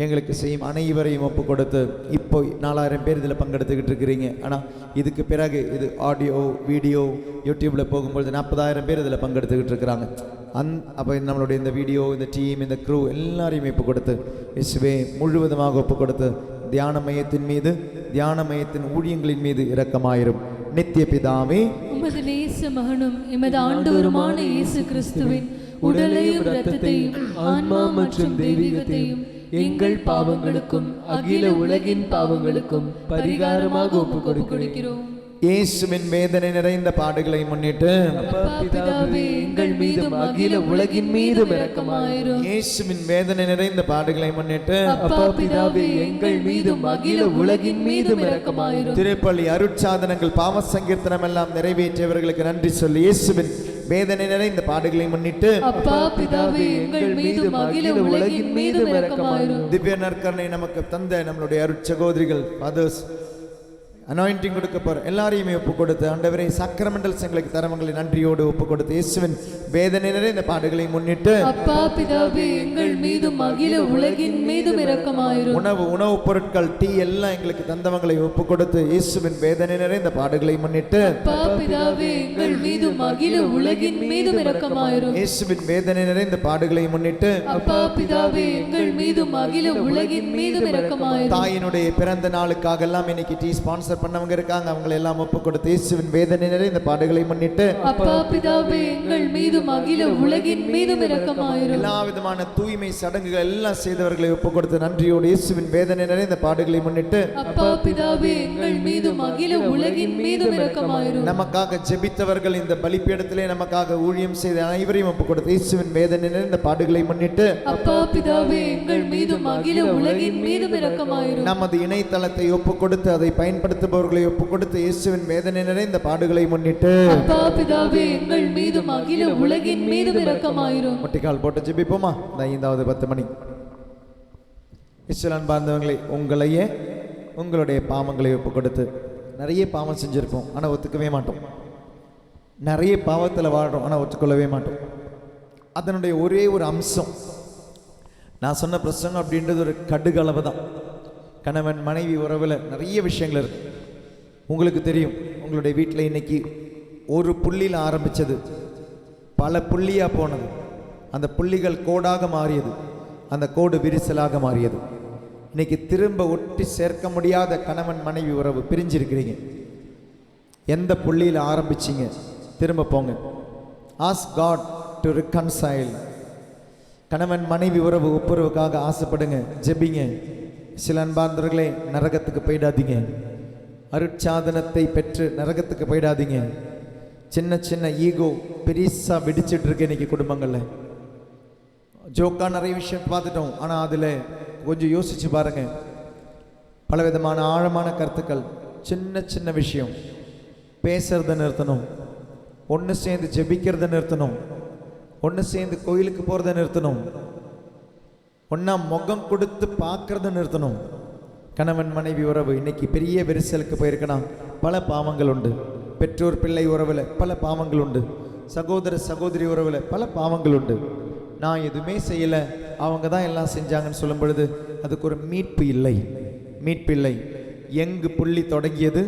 எங்களுக்கு செய்யும் அனைவரையும் ஒப்பு கொடுத்து இப்போ 4000 பேர் இதில் பங்கெடுத்துக்கிட்டு இருக்கிறீங்க. ஆனால் இதுக்கு பிறகு இது ஆடியோ வீடியோ யூடியூப்பில் போகும்பொழுது 40,000 பேர் இதில் பங்கெடுத்துக்கிட்டு இருக்கிறாங்க. அப்போ நம்மளுடைய இந்த வீடியோ, இந்த டீம், இந்த க்ரூ எல்லாரையும் ஒப்பு கொடுத்து இயேசுவே முழுவதுமாக ஒப்பு கொடுத்து தியான மையத்தின் மீது, தியான மையத்தின் ஊழியங்களின் மீது இரக்கமாயிரும். நித்திய பிதாவே, உமது நேச மகனும் எமது ஆண்டவருமான இயேசு கிறிஸ்துவின் உடலையும் இரத்தத்தையும் ஆன்மா மற்றும் தெய்வீகத்தையும் எங்கள் பாவங்களுக்கும் அகில உலகின் பாவங்களுக்கும் பரிகாரமாக ஒப்புக் கொடுக்கிறோம். இயேசுவின் வேதனை நிறைந்த பாடுகளை முன்னிட்டு அப்பா பிதாவே, எங்கள் மீதும் அகில உலகின் மீதும் இரக்கமாயிரும். இயேசுவின் வேதனை நிறைந்த பாடுகளை முன்னிட்டு அப்பா பிதாவே, எங்கள் மீதும் அகில உலகின் மீதும் இரக்கமாயிரும். திருப்பள்ளி அருட்சாதனங்கள் பாவ சங்கீர்த்தனம் எல்லாம் நிறைவேற்றியவர்களுக்கு நன்றி சொல்லி இயேசுவின் வேதனை நிறைந்த பாடுகளை முன்னிட்டு அப்பா பிதாவே, எங்கள் மீதும் அகில உலகின் மீதும் இரக்கமாயிரும். திவ்ய நற்கருணை நமக்கு தந்த நம்மளுடைய அருட்சகோதரிகள் ஃபாதர்ஸ் அனாயிண்டிங் கொடுக்க போற எல்லாரையுமே ஒப்பு கொடுத்து ஆண்டவரே சாக்ரமெண்டல்ஸ் எங்களுக்கு தரவங்களை நன்றியோடு ஒப்பு கொடுத்து இயேசுவின் வேதனை நிறைந்த பாடுகளை முன்னிட்டு அப்பா பிதாவே, எங்கள் மீதும் அகில உலகின் மீதும் இரக்கமாயிரும். உணவுப் பொருட்கள், டீ எல்லாம் எங்களுக்கு தந்தவங்களை ஒப்பு கொடுத்து இயேசுவின் வேதனை நிறைந்த பாடுகளை முன்னிட்டு அப்பா பிதாவே, எங்கள் மீதும் அகில உலகின் மீதும் இரக்கமாயிரும். இயேசுவின் வேதனை நிறைந்த பாடுகளை முன்னிட்டு அப்பா பிதாவே, எங்கள் மீதும் அகில உலகின் மீதும் இரக்கமாயிரும். தாயினுடைய பிறந்த நாளுக்காக எல்லாம் இன்னைக்கு டீ ஸ்பான்சர் ஸ்பான்சர் பண்ணவங்க இருக்காங்க, அவங்களை எல்லாம் ஒப்பு கொடுத்து இயேசுவின் வேதனை நிறைந்த பாடுகளை முன்னிட்டு அப்பா பிதாவே எங்கள் மீதும் அகில உலகின் மீதும் இரக்கமாயிரும். எல்லா விதமான தூய்மை சடங்குகள் எல்லாம் செய்தவர்களை ஒப்பு கொடுத்து நன்றியோடு இயேசுவின் வேதனை நிறைந்த பாடுகளை முன்னிட்டு அப்பா பிதாவே எங்கள் மீதும் அகில உலகின் மீதும் இரக்கமாயிரும். நமக்காக ஜெபித்தவர்கள், இந்த பலிபீடத்திலே நமக்காக ஊழியம் செய்த அனைவரையும் ஒப்பு கொடுத்து இயேசுவின் வேதனை நிறைந்த பாடுகளை முன்னிட்டு அப்பா பிதாவே எங்கள் மீதும் அகில உலகின் மீதும் இரக்கமாயிரும். நமது இணையதளத்தை ஒப்பு கொடுத்து அதை பயன்படுத்துபவர்களை ஒப்பு கொடுத்து இயேசுவின் வேதனை நிறைந்த பாடுகளை முன்னிட்டு அப்பா பிதாவே எங்கள் மீதும் அகில உலகின் மீதும் இரக்கமாயிரும். முட்டிக்கால் போட்டு ஜெபிப்போமா? இந்த 5வது 10 மணி. இஸ்லான் பாந்தவங்களை, உங்களையே உங்களுடைய பாவங்களை ஒப்பு கொடுத்து, நிறைய பாவம் செஞ்சிருப்போம் ஆனால் ஒத்துக்கவே மாட்டோம், நிறைய பாவத்தில் வாழ்கிறோம் ஆனால் ஒத்துக்கொள்ளவே மாட்டோம். அதனுடைய ஒரே ஒரு அம்சம், நான் சொன்ன பிரசங்கம் அப்படின்றது ஒரு கடுகளவு தான். கணவன் மனைவி உறவில் நிறைய விஷயங்கள் இருக்கு. உங்களுக்கு தெரியும், உங்களுடைய வீட்டில் இன்னைக்கு ஒரு புள்ளியில் ஆரம்பித்தது பல புள்ளியாக போனது, அந்த புள்ளிகள் கோடாக மாறியது, அந்த கோடு விரிசலாக மாறியது. இன்னைக்கு திரும்ப ஒட்டி சேர்க்க முடியாத கணவன் மனைவி உறவு, பிரிஞ்சிருக்கிறீங்க. எந்த புள்ளியில் ஆரம்பிச்சிங்க, திரும்ப போங்க. Ask God to reconcile. கணவன் மனைவி உறவு ஒப்புரவுக்காக ஆசைப்படுங்க, ஜெபிங்க. சில அன்பார்ந்தவர்களே, நரகத்துக்கு போயிடாதீங்க. அருட்சாதனத்தை பெற்று நரகத்துக்கு போயிடாதீங்க. சின்ன சின்ன ஈகோ பெரிசா வெடிச்சிட்டு இருக்கு இன்னைக்கு குடும்பங்களில். ஜோக்கா நிறைய விஷயம் பார்த்துட்டோம், ஆனால் அதில் கொஞ்சம் யோசிச்சு பாருங்க. பலவிதமான ஆழமான கருத்துக்கள். சின்ன சின்ன விஷயம் பேசுறத நிறுத்தணும், ஒன்று சேர்ந்து ஜெபிக்கிறத நிறுத்தணும், ஒன்று சேர்ந்து கோயிலுக்கு போகிறத நிறுத்தணும், ஒன்றா முகம் கொடுத்து பார்க்கறத நிறுத்தணும். கணவன் மனைவி உறவு இன்னைக்கு பெரிய விரிசலுக்கு போயிருக்கணும். பல பாவங்கள் உண்டு. பெற்றோர் பிள்ளை உறவில் பல பாவங்கள் உண்டு. சகோதர சகோதரி உறவில் பல பாவங்கள் உண்டு. நான் எதுவுமே செய்யலை, அவங்க தான் எல்லாம் செஞ்சாங்கன்னு சொல்லும் பொழுது அதுக்கு ஒரு மீட்பு இல்லை, மீட்பு இல்லை. எங்கு புள்ளி தொடங்கியது,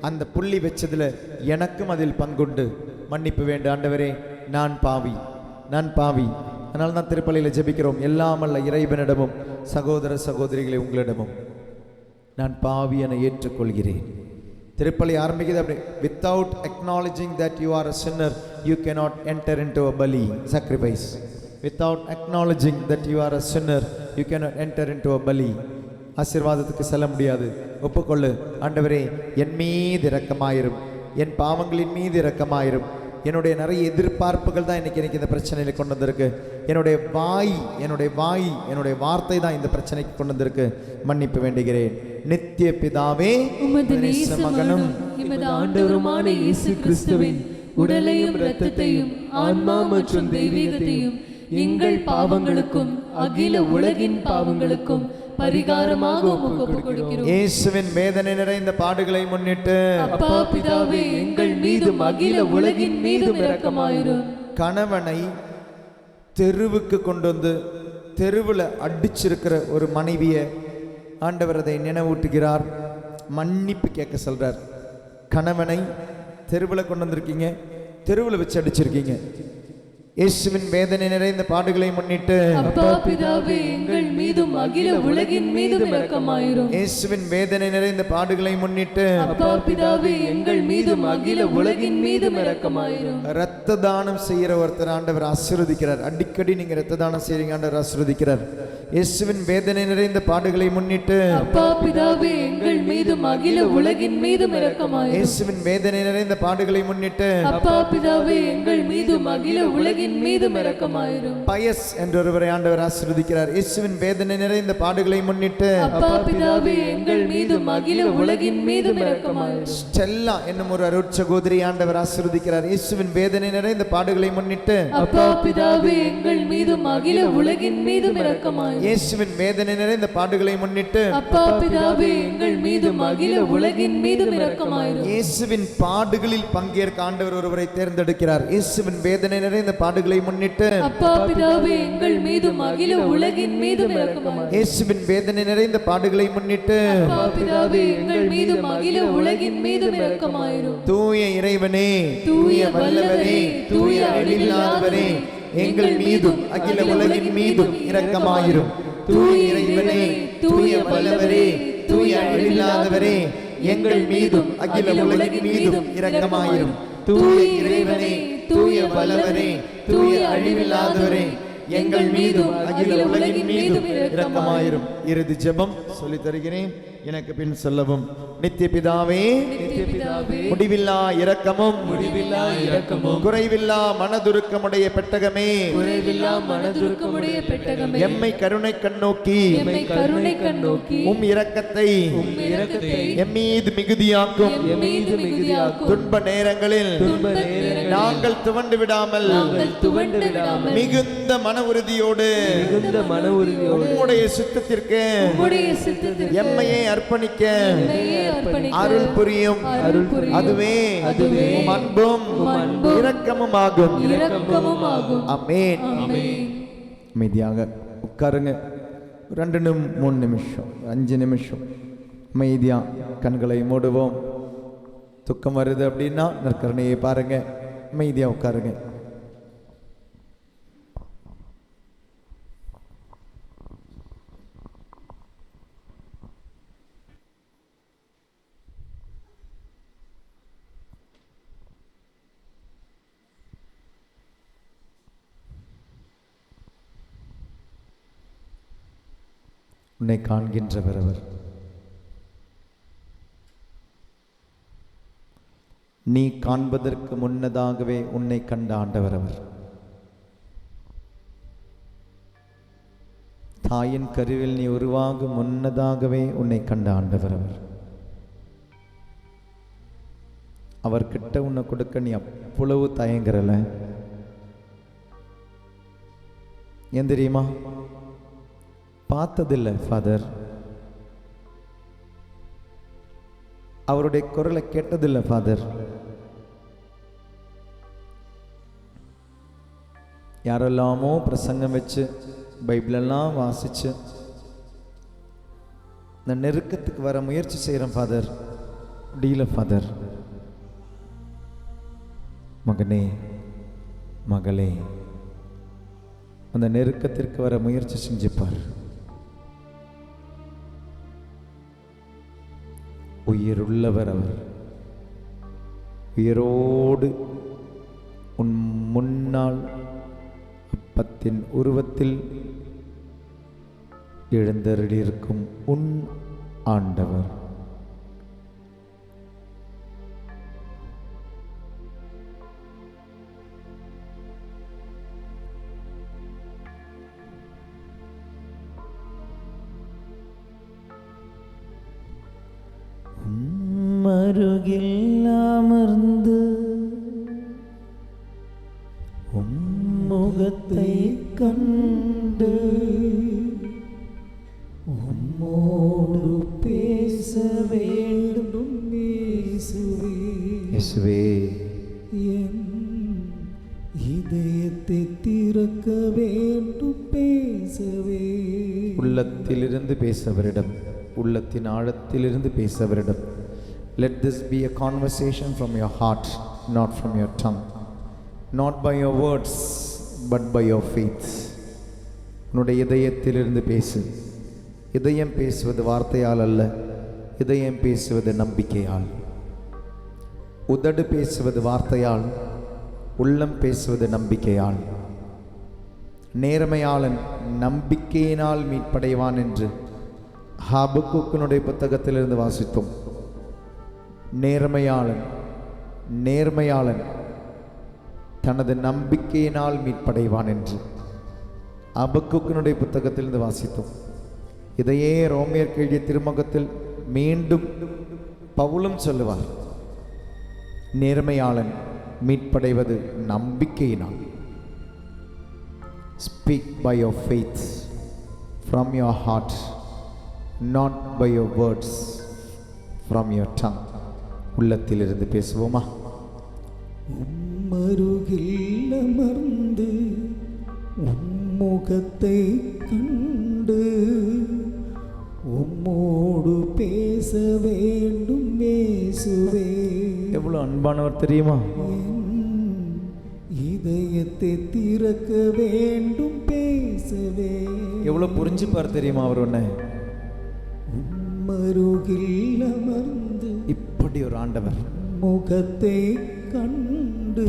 அந்த புள்ளி வச்சதில் எனக்கும் அதில் பங்குண்டு. மன்னிப்பு வேண்டும் ஆண்டவரே, நான் பாவி, நான் பாவி. அதனால தான் திருப்பலியில் ஜெபிக்கிறோம், எல்லாமல்ல இறைவனிடமும் சகோதர சகோதரிகளை உங்களிடமும் நான் பாவி என ஏற்றுக்கொள்கிறேன். திருப்பலி ஆரம்பிக்குது அப்படி, without acknowledging that you are a sinner you cannot enter into a bali sacrifice. Without acknowledging that you are a sinner you cannot enter into a bali. ஆசீர்வாதத்துக்கு செல்ல முடியாது. ஒப்புக்கொள்ளு, ஆண்டவரே என் மீது இரக்கமாயிரும், என் பாவங்களின் மீது இரக்கமாயிரும். என்னுடைய நிறைய எதிர்பார்ப்புகள் தான் இன்னைக்கு இந்த பிரச்சனையில் கொண்டு வந்திருக்கு. என்னுடைய வார்த்தை தான் இந்த பிரச்சனைக்கு கொண்டு வந்திருக்கு. மன்னிப்பு வேண்டுகிறேன். நித்திய பிதாவே, உமது நேசமகனும் எமது ஆண்டவருமான இயேசு கிறிஸ்துவின் உடலையும் இரத்தத்தையும் ஆன்மா மற்றும் தெய்வீகத்தையும் எங்கள் பாவங்களுக்கும் அகில உலகின் பாவங்களுக்கும் பரிகாரமாக உமக்கு ஒப்புக்கொடுக்கிறோம். இயேசுவின் வேதனை நிறைந்த பாடுகளை முன்னிட்டு அப்பா பிதாவே எங்கள் மீதும் அகில உலகின் மீதும் இரக்கமாயிரும். கணவனை தெருவுக்கு கொண்டு வந்து தெருவில் அடிச்சிருக்கிற ஒரு மனைவியை ஆண்டவர் அதை நினைவூட்டுகிறார். மன்னிப்பு கேட்க சொல்றார். கணவனை தெருவில் கொண்டு வந்திருக்கீங்க, தெருவில் வச்சு அடிச்சிருக்கீங்க. இயேசுவின் வேதனை நிறைந்த பாடுகளை முன்னிட்டு அப்பா பிதாவே எங்கள் மீதும் அகில உலகின் மீதும் இரக்கமாயிரும். இயேசுவின் வேதனை நிறைந்த பாடுகளை முன்னிட்டு அப்பா பிதாவே எங்கள் மீதும் அகில உலகின் மீதும் இரக்கமாயிரும். இரத்த தானம் செய்கிற ஒருத்தர் ஆண்டவர் ஆசீர்வதிக்கிறார். அடிக்கடி நீங்க இரத்த தானம் செய்றீங்க, ஆண்டவர் ஆசீர்வதிக்கிறார். இயேசுவின் வேதனை நிறைந்த பாடுகளை முன்னிட்டு அப்பா பிதாவே எங்கள் மீதும் அகில உலகின் மீதும் இரக்கமாயிரும். இயேசுவின் வேதனை நிறைந்த பாடுகளை முன்னிட்டு அப்பா பிதாவே எங்கள் மீதும் அகில உலகின் மீதும் இரக்கமாயிரும். பயஸ் என்ற ஒருவரை ஆண்டவர் ஆசீர்வதிக்கிறார். இயேசுவின் வேதனை நிறைந்த பாடுகளை முன்னிட்டு அப்பா பிதாவே எங்கள் மீதும் அகில உலகின் மீதும் இரக்கமாயிரும். ஸ்டெல்லா என்னும் ஒரு அருட்சகோதரி ஆண்டவர் ஆசீர்வதிக்கிறார். இயேசுவின் வேதனை நிறைந்த பாடுகளை முன்னிட்டு அப்பா பிதாவே எங்கள் மீதும் அகில உலகின் மீதும் இரக்கமாயிரும். இயேசுவின் வேதனை நிறைந்த பாடுகளை முன்னிட்டு அப்பா பிதாவே எங்கள் மீதும் அகில உலகின் மீதும் இரக்கமாயிரும். இயேசுவின் பாடுகளில் பங்கேற்க ஆண்டவர் ஒருவரை தேர்ந்தெடுக்கிறார். இயேசுவின் வேதனை நிறைந்த பாடுகளை முன்னிட்டு அப்பா பிதாவே எங்கள் மீதும் அகில உலகின் மீதும் இரக்கமாயிரும். இயேசுவின் வேதனை நிறைந்த பாடுகளை முன்னிட்டு அப்பா பிதாவே எங்கள் மீதும் அகில உலகின் மீதும் இரக்கமாயிரும். தூய இறைவனே, தூய வல்லவரே, தூய அழிவில்லாதவரே, எங்கள் மீதும் அகில உலகின் மீதும் இரக்கமாயிரும். தூய இறைவனே, தூய வல்லவரே, தூய அழிவில்லாதவரே, எங்கள் மீதும் அகில உலகின் மீதும் இரக்கமாயிரும். தூய இறைவனே, தூய வல்லவரே, தூய அழிவில்லாதவரே, எங்கள் மீதும் அகில உலகின் மீதும் இரக்கமாயிரும். இறுதி ஜெபம் சொல்லித் தருகிறேன், எனக்கு பின் சொல்லவும். நித்திய பிதாவே, முடிவில்லா இரக்கமும் குறைவில்லா மனதுருக்கமுடைய பெட்டகமே, எம்மை கருணை கண்ணோக்கி உம் இரக்கத்தை எம்மீது மிகுதியாக்கும். துன்ப நேரங்களில் நாங்கள் துவண்டு விடாமல் மிகுந்த மன உறுதியோடு உம்முடைய சித்தத்திற்கு எம்மையை அர்ப்பணிக்க அருள் புரியும். அதுவே அன்பும் இரக்கமும் ஆகும். ஆமென். அமைதியாக உட்காருங்க. 2-3 நிமிஷம், 5 நிமிஷம் அமைதியா கண்களை மூடுவோம். துக்கம் வருது அப்படின்னா நற்கருணையை பாருங்க. அமைதியா உட்காருங்க. உன்னை காண்கின்றவர் அவர். நீ காண்பதற்கு முன்னதாகவே உன்னை கண்ட ஆண்டவர் அவர். தாயின் கருவில் நீ உருவாகும் முன்னதாகவே உன்னை கண்ட ஆண்டவர் அவர். அவர்கிட்ட உன்னை கொடுக்க நீ அவ்வளவு தயங்குறல. ஏன் தெரியுமா? பார்த்ததில்லை ஃபாதர், அவருடைய குரலை கேட்டதில்லை ஃபாதர், யாரெல்லாமோ பிரசங்கம் வச்சு பைபிளெல்லாம் வாசிச்சு இந்த நெருக்கத்துக்கு வர முயற்சி செய்கிறேன் ஃபாதர், முடியல ஃபாதர். மகனே, மகளே, அந்த நெருக்கத்திற்கு வர முயற்சி செஞ்சுப்பார். உயிருள்ளவர் அவர். உயிரோடு உன் முன்னால் அப்பத்தின் உருவத்தில் எழுந்தருளியிருக்கும் உன் ஆண்டவர். அருகில் அமர்ந்து முகத்தை கண்டு உம்மோடு பேச வேண்டும் இயேசுவே. என் இதயத்தை திறக்க வேண்டும் பேசவே. உள்ளத்திலிருந்து பேசவரிடம், உள்ளத்தின் ஆழத்திலிருந்து பேசவரிடம். Let this be a conversation from your heart, not from your tongue. Not by your words, but by your faith. உன்னுடைய இதயத்திலிருந்து பேசு. இதயம் பேசுவது வார்த்தையால் அல்ல, இதயம் பேசுவது நம்பிக்கையால். உதடு பேசுவது வார்த்தையால், உள்ளம் பேசுவது நம்பிக்கையால். நேர்மையாளன் நம்பிக்கையினால் மீட்படைவான் என்று ஹபக்குக்கினுடைய புத்தகத்திலிருந்து வாசித்தோம். நேர்மையாளன் தனது நம்பிக்கையினால் மீட்படைவான் என்று ஹபக்குக்கினுடைய புத்தகத்திலிருந்து வாசித்தோம். இதையே ரோமியர் எழுதிய திருமுகத்தில் மீண்டும் பவுலும் சொல்லுவார். நேர்மையாளன் மீட்படைவது நம்பிக்கையினால். Speak by your faith from your heart, not by your words from your tongue. உள்ளத்திலிருந்து பேசுவோமா? உம்மருகில் அமர்ந்து உம்முகத்தை கண்டு உம்மோடு பேச வேண்டும் இயேசுவே. எவ்வளவு அன்பானவர் தெரியுமா? இதயத்தை திறக்க வேண்டும் பேசவே. எவ்வளவு புரிஞ்சுப்பார் தெரியுமா அவர்? உன்னை உம்மருகில் அமர்ந்து இப்படி ஒரு ஆண்டவர். முகத்தை கண்டு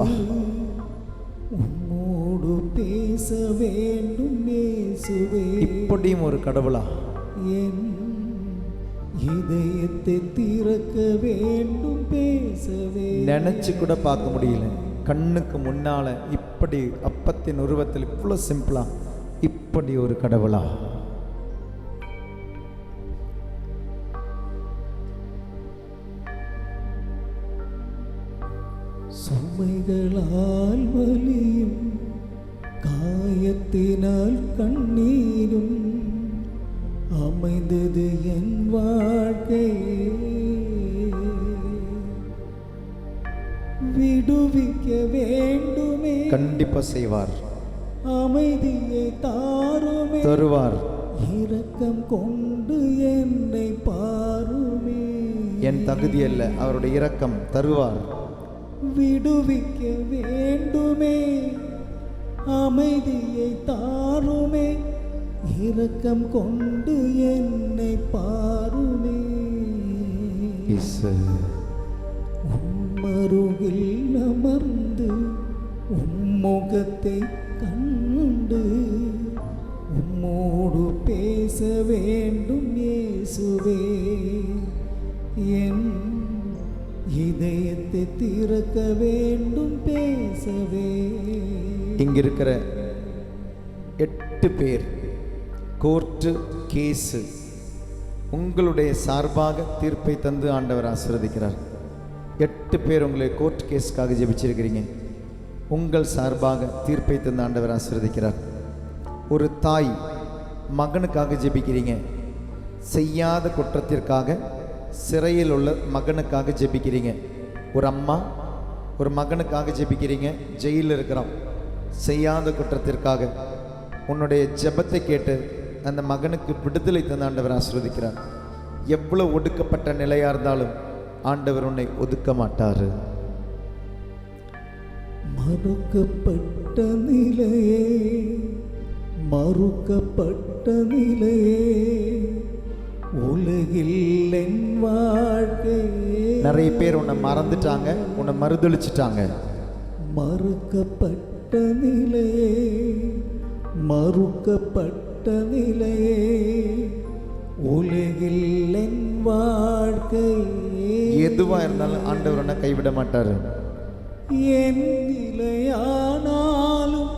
உம்மோடு பேச வேண்டும் இயேசுவே. இப்படியும் ஒரு கடவுளா? என் இதயத்தை திறக்க வேண்டும் பேசவே. நினைச்சு கூட பார்க்க முடியல. கண்ணுக்கு முன்னால இப்படி அப்பத்தின் உருவத்தில் இவ்வளவு சிம்பிளா இப்படி ஒரு கடவுளா? சுமைகளால் வலியும் காயத்தினால் கண்ணீரும் அமைந்தது என் வாழ்க்கை. விடுவிக்க வேண்டுமே. கண்டிப்பா செய்வார். அமைதியை தாருமே. தருவார். இரக்கம் கொண்டு என்னை பாருமே. என் தகுதி அல்ல, அவருடைய இரக்கம் தருவார். விடுவிக்க வேண்டுமே. அமைதியை தாருமே. இரக்கம் கொண்டு என்னை பாருமே. உம்மருகில் அமர்ந்து உம்முகத்தை கண்டு உம்மோடு பேச வேண்டும் இயேசுவே. என் இதயத்தை திறக்க வேண்டும் பேசவே. இங்க இருக்கிற 8 பேர் கோர்ட்டு கேஸு உங்களுடைய சார்பாக தீர்ப்பை தந்து ஆண்டவர் ஆசீர்வதிக்கிறார். 8 பேர் உங்களை கோர்ட் கேஸ்க்காக ஜெபிச்சிருக்கிறீங்க. உங்கள் சார்பாக தீர்ப்பை தந்து ஆண்டவர் ஆசீர்வதிக்கிறார். ஒரு தாய் மகனுக்காக ஜெபிக்கிறீங்க. செய்யாத குற்றத்திற்காக சிறையில் உள்ள மகனுக்காக ஜெபிக்கிறீங்க. ஒரு அம்மா ஒரு மகனுக்காக ஜெபிக்கிறீங்க. ஜெயிலில் இருக்கிறான். செய்யாத குற்றத்திற்காக உன்னுடைய ஜெபத்தை கேட்டு அந்த மகனுக்கு விடுதலை தந்து ஆண்டவர் ஆசீர்வதிக்கிறார். எவ்வளவு ஒடுக்கப்பட்ட நிலையா இருந்தாலும் ஆண்டவர் உன்னை ஒதுக்க மாட்டாரு. மறுக்கப்பட்ட நிலையே, மறுக்கப்பட்ட நிலையே உலகில் என் வாழ்க்கை. நிறைய பேர் உன்னை மறந்துட்டாங்க, உன்னை மறுதளிச்சிட்டாங்க. மறுக்கப்பட்ட நிலையே, மறுக்கப்பட்ட நிலையே உலகில் என் வாழ்க்கை. எதுவா இருந்தாலும் ஆண்டவர் உன்னை கைவிட மாட்டாரு. என் நிலையானாலும்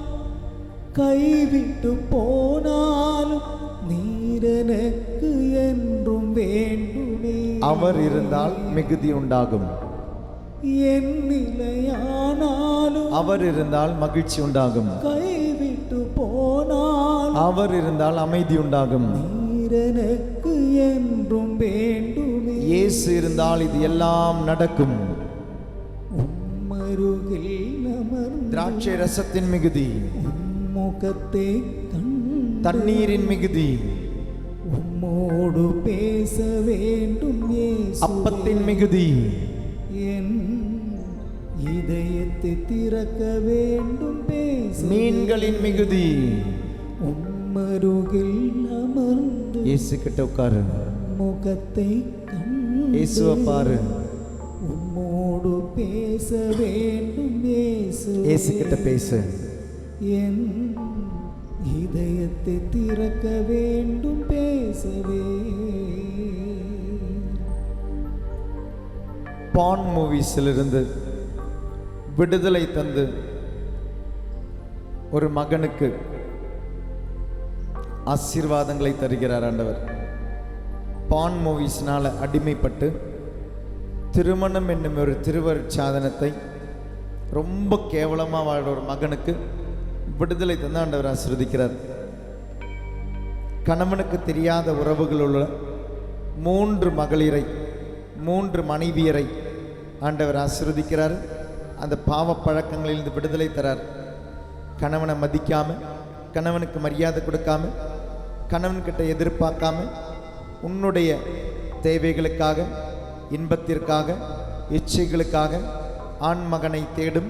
கைவிட்டு போனாலும் நீர் எனக்கு என்றும் வேண்டுமே. அவர் இருந்தால் மிகுதி உண்டாகும். என் நிலையானாலும் அவர் இருந்தால் மகிழ்ச்சி உண்டாகும். கைவிட்டு போனால் அவர் இருந்தால் அமைதி உண்டாகும். நீர் எனக்கு என்றும் வேண்டுமே. இயேசு இருந்தால் இது எல்லாம் நடக்கும். உம்மருகில் அமர்ந்து திராட்சை ரசத்தின் மிகுதி, முகத்தை தண்ணீரின் மிகுதி, உம்மோடு பேச வேண்டும் இயேசுவே. அப்பத்தின் மிகுதி, என் இதயத்தை திறக்க வேண்டும் பேச. மீன்களின் மிகுதி. உம்மருகில் அமர்ந்து இயேசு கிட்ட உட்காரு. முகத்தை இயேசுவை பாரு. உம்மோடு பேச வேண்டும் இயேசுவே. இயேசு கிட்ட பேசு. என் இதயத்தை திறக்க வேண்டும் பேசவே. பான் மூவிஸிலிருந்து விடுதலை தந்து ஒரு மகனுக்கு ஆசீர்வாதங்களை தருகிறார் ஆண்டவர். பான் மூவிஸ்னால அடிமைப்பட்டு திருமணம் என்னும் ஒரு திருவருட்சாதனத்தை ரொம்ப கேவலமாக வாழ்ற ஒரு மகனுக்கு விடுதலை தந்து ஆண்டவர் ஆசீர்வதிக்கிறார். கணவனுக்கு தெரியாத உறவுகள் உள்ள 3 மகளிரை 3 மனைவியரை ஆண்டவர் ஆசீர்வதிக்கிறார். அந்த பாவ பழக்கங்களிலிருந்து விடுதலை தரார். கணவனை மதிக்காம, கணவனுக்கு மரியாதை கொடுக்காம, கணவன்கிட்ட எதிர்பார்க்காம, உன்னுடைய தேவைகளுக்காக, இன்பத்திற்காக, இச்சைகளுக்காக ஆண் மகனை தேடும்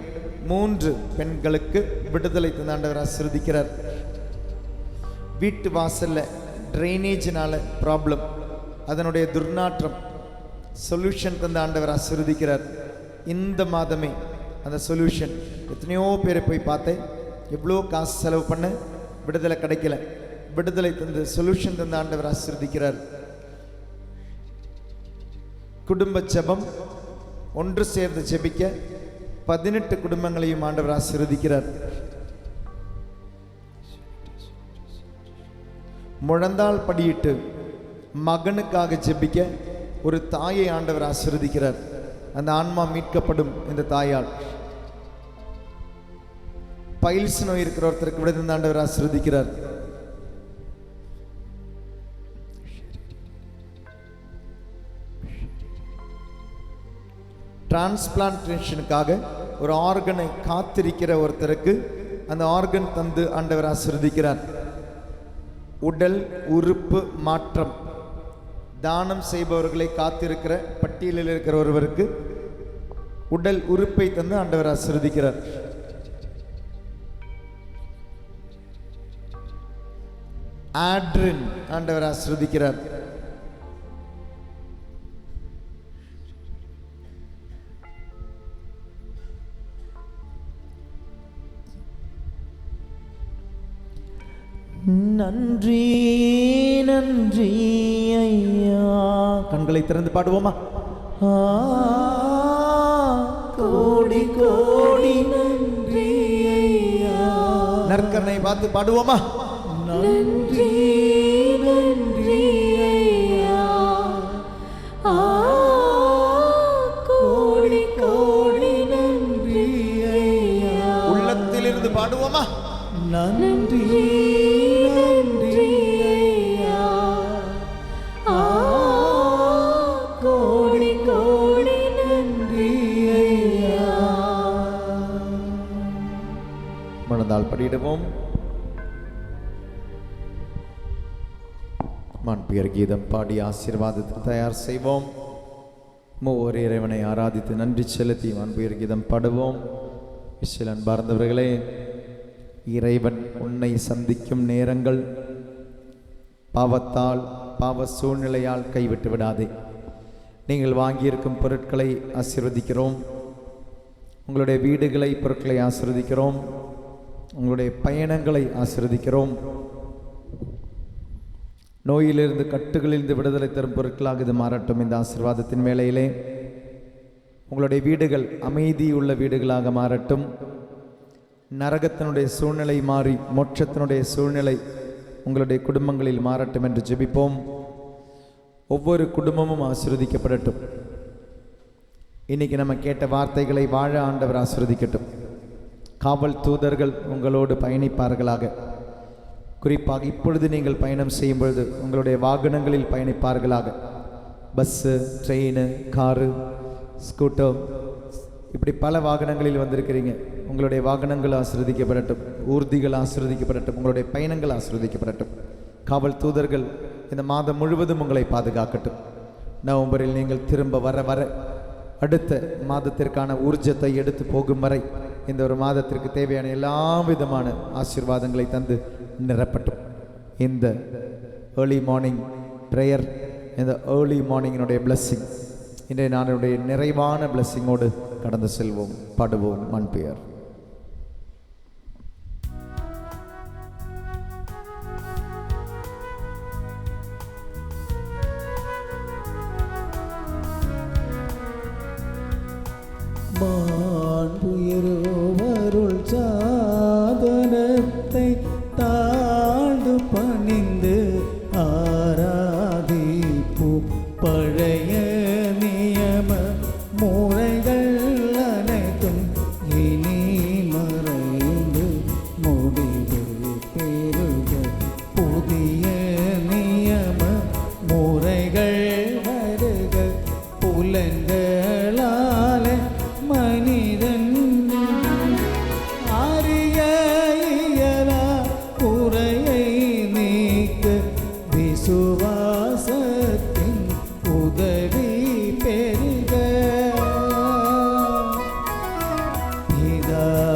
3 பெண்களுக்கு விடுதலை தந்து ஆண்டவர் ஆசீர்வதிக்கிறார். வீட்டு வாசல்ல ட்ரைனேஜினால ப்ராப்ளம், அதனுடைய துர்நாற்றம் சொல்யூஷன் தந்த ஆண்டவர் ஆசீர்வதிக்கிறார். இந்த மாதமே அந்த சொல்யூஷன் எத்தனையோ பேரை போய் பார்த்தேன், எவ்வளோ காசு செலவு பண்ண, விடுதலை கிடைக்கல. விடுதலை தந்து சொல்யூஷன் தந்த ஆண்டவர் ஆசீர்வதிக்கிறார். குடும்ப ஜெபம் ஒன்று சேர்ந்து ஜெபிக்க 18 குடும்பங்களையும் ஆண்டவர் ஆசீர்வதிக்கிறார். முழந்தாள் படியிட்டு மகனுக்காக ஜெபிக்க ஒரு தாயை ஆண்டவர் ஆசீர்வதிக்கிறார். அந்த ஆன்மா மீட்கப்படும் இந்த தாயால். பைல்ஸ் நோய் இருக்கிற ஒருத்தருக்கு விடுதலை ஆண்டவர் ஆசீர்வதிக்கிறார். டிரான்ஸ்பிளான்டேஷனுக்காக ஒரு ஆர்கனை காத்திருக்கிற ஒருத்தருக்கு அந்த ஆர்கன் தந்து ஆண்டவர் ஆசீர்வதிக்கிறார். உடல் உறுப்பு மாற்றம் தானம் செய்பவர்களை காத்திருக்கிற பட்டியலில் இருக்கிற ஒருவருக்கு உடல் உறுப்பை தந்து ஆண்டவர் ஆசீர்வதிக்கிறார். ஆட்ரின் ஆண்டவர் ஆசீர்வதிக்கிறார். நன்றி நன்றி ஐயா. கண்களை திறந்து பாடுவோமா? கோடி கோடி நன்றி ஐயா. நற்கரணை பார்த்து பாடுவோமா? நன்றி நன்றி ஐயா. கோடி கோடி நன்றி ஐயா. உள்ளத்திலிருந்து பாடுவோமா? நன்றி நன்றி ஐயா. கோடி கோடி நன்றி ஐயா. மனதால் படியிடுவோம். மாண்பியர் கீதம் பாடி ஆசீர்வாதத்துக்கு தயார் செய்வோம். மூவர் இறைவனை ஆராதித்து நன்றி செலுத்தி மாண்பியர் கீதம் பாடுவோம். இஸ்ரேல் அன்பார்ந்தவர்களே, இறைவன் உன்னை சந்திக்கும் நேரங்கள் பாவத்தால் பாவ சூழ்நிலையால் கைவிட்டு விடாதே. நீங்கள் வாங்கியிருக்கும் பொருட்களை ஆசீர்வதிக்கிறோம். உங்களுடைய வீடுகளை பொருட்களை ஆசீர்வதிக்கிறோம். உங்களுடைய பயணங்களை ஆசீர்வதிக்கிறோம். நோயிலிருந்து கட்டுகளிலிருந்து விடுதலை தரும் பொருட்களாக இது மாறட்டும். இந்த ஆசீர்வாதத்தின் வேளையிலே உங்களுடைய வீடுகள் அமைதியுள்ள வீடுகளாக மாறட்டும். நரகத்தினுடைய சூழ்நிலை மாறி மோட்சத்தினுடைய சூழ்நிலை உங்களுடைய குடும்பங்களில் மாறட்டும் என்று ஜெபிப்போம். ஒவ்வொரு குடும்பமும் ஆசீர்வதிக்கப்படட்டும். இன்னைக்கு நம்ம கேட்ட வார்த்தைகளை வாழ ஆண்டவர் ஆசீர்வதிக்கட்டும். காவல் தூதர்கள் உங்களோடு பயணிப்பார்களாக. குறிப்பாக இப்பொழுது நீங்கள் பயணம் செய்யும் பொழுது உங்களுடைய வாகனங்களில் பயணிப்பார்களாக. பஸ்ஸு, ட்ரெயின், காரு, ஸ்கூட்டர், இப்படி பல வாகனங்களில் வந்திருக்கிறீங்க. உங்களுடைய வாகனங்கள் ஆசீர்வதிக்கப்படட்டும். ஊர்திகள் ஆசீர்வதிக்கப்படட்டும். உங்களுடைய பயணங்கள் ஆசீர்வதிக்கப்படட்டும். காவல் தூதர்கள் இந்த மாதம் முழுவதும் உங்களை பாதுகாக்கட்டும். நவம்பரில் நீங்கள் திரும்ப வர வர அடுத்த மாதத்திற்கான ஊர்ஜத்தை எடுத்து போகும் வரை இந்த ஒரு மாதத்திற்கு தேவையான எல்லா விதமான ஆசீர்வாதங்களை தந்து நிரப்பட்டும். இந்த ஏர்லி மார்னிங் ப்ரேயர், இந்த ஏர்லி மார்னிங்கினுடைய பிளஸ்ஸிங், இன்றைய நாளுடைய நிறைவான பிளஸ்ஸிங்கோடு கடந்து செல்வோம். பாடுவோம் மண்பெயர். மாண்புயரோவருள் சாதனத்தை தாழ்ந்து பணிந்து ஆராதிப்பு பழைய நியம முறைகள் அனைத்தும் இனி மறைந்து முடிவு பெறுக. புதிய நியம முறைகள் வருக. புலன்களால மனிதன் அறிய இயலா குறையை நீக்க விசுவாசத்தின் உதவி பெறுக.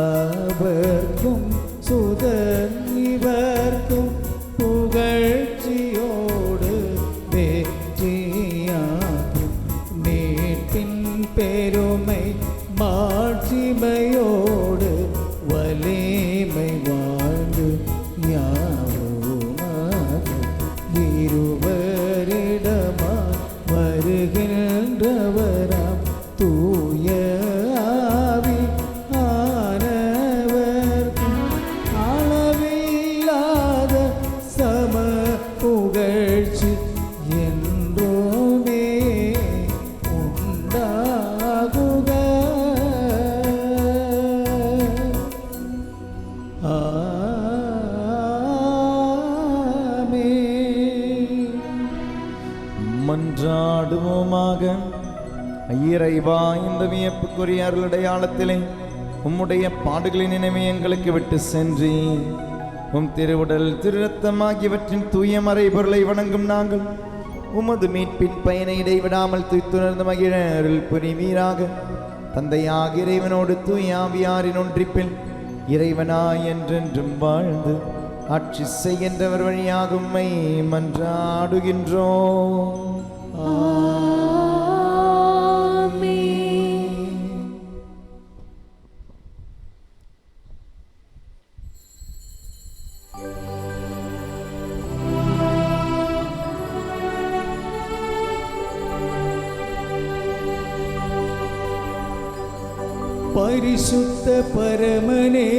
பிதாவர்க்கும் சுதன் இவர்க்கும் புகழ்ச்சியோடு வெற்றியாகும் மன்றாடுவோமாக. இறைவா, இந்த வியப்புக்குரிய அருளடையாளத்திலே உம்முடைய பாடுகளின் நினைவை எங்களுக்கு விட்டு சென்றி உம் திருவுடல் திருரத்தம் ஆகியவற்றின் தூய மறை பொருளை வணங்கும் நாங்கள் உமது மீட்பின் பயனை இடைவிடாமல் துய்த்துணர்ந்து மகிழ அருள் புரிவீராக. தந்தையாக இறைவனோடு தூய ஆவியாரின் ஒன்றிப்பில் இறைவனாய் என்றென்றும் வாழ்ந்து ஆட்சி செய்கின்றவர் வழியாக உம்மை மன்றாடுகின்றோம். பரிசுத்த பரமனே,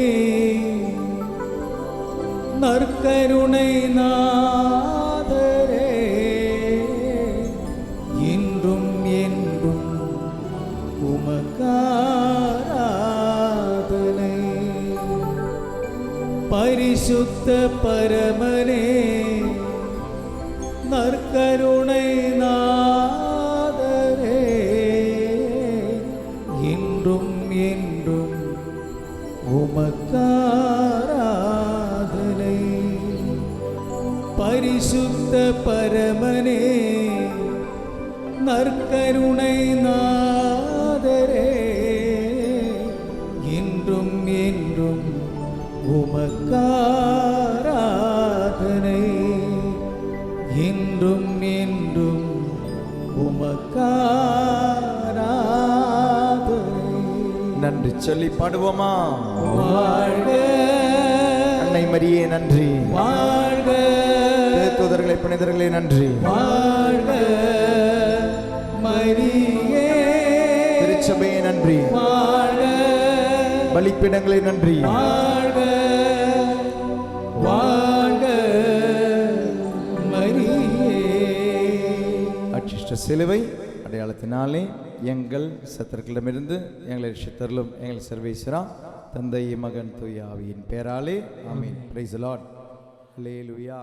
நற்கருணை நாதரே, இன்றும் என்றும் உமக்காராதனை. பரிசுத்த பரமனே, நற்கருணை நாதரே, இன்றும் என்றும் உமக்காராதனை. பரிசுத்த பரமனே, நற்கருணை நாதரே, இன்றும் என்றும் உமக்காராதனை. இன்றும் என்றும் உமக்காராதனை. நன்றி சொல்லி பாடுவோமா? வாழ்க அன்னை மரியே நன்றி, வாழ்க தூதர்களை புனிதர்களே நன்றி, வாழ்க மரியே திருச்சபையே நன்றி, வாழ்க பலிப்பீடங்களே நன்றி, வாழ்க வாழ்க மரியே. அச்சிஷ்ட சிலுவை அடையாளத்தினாலே எங்கள் சத்துருக்களிடமிருந்து எங்களை ரட்சித்தருளும் எங்கள் சர்வேஸ்வரா, தந்தை மகன் தூய ஆவியின் பேராலே ஆமென். Praise the Lord. அல்லேலூயா.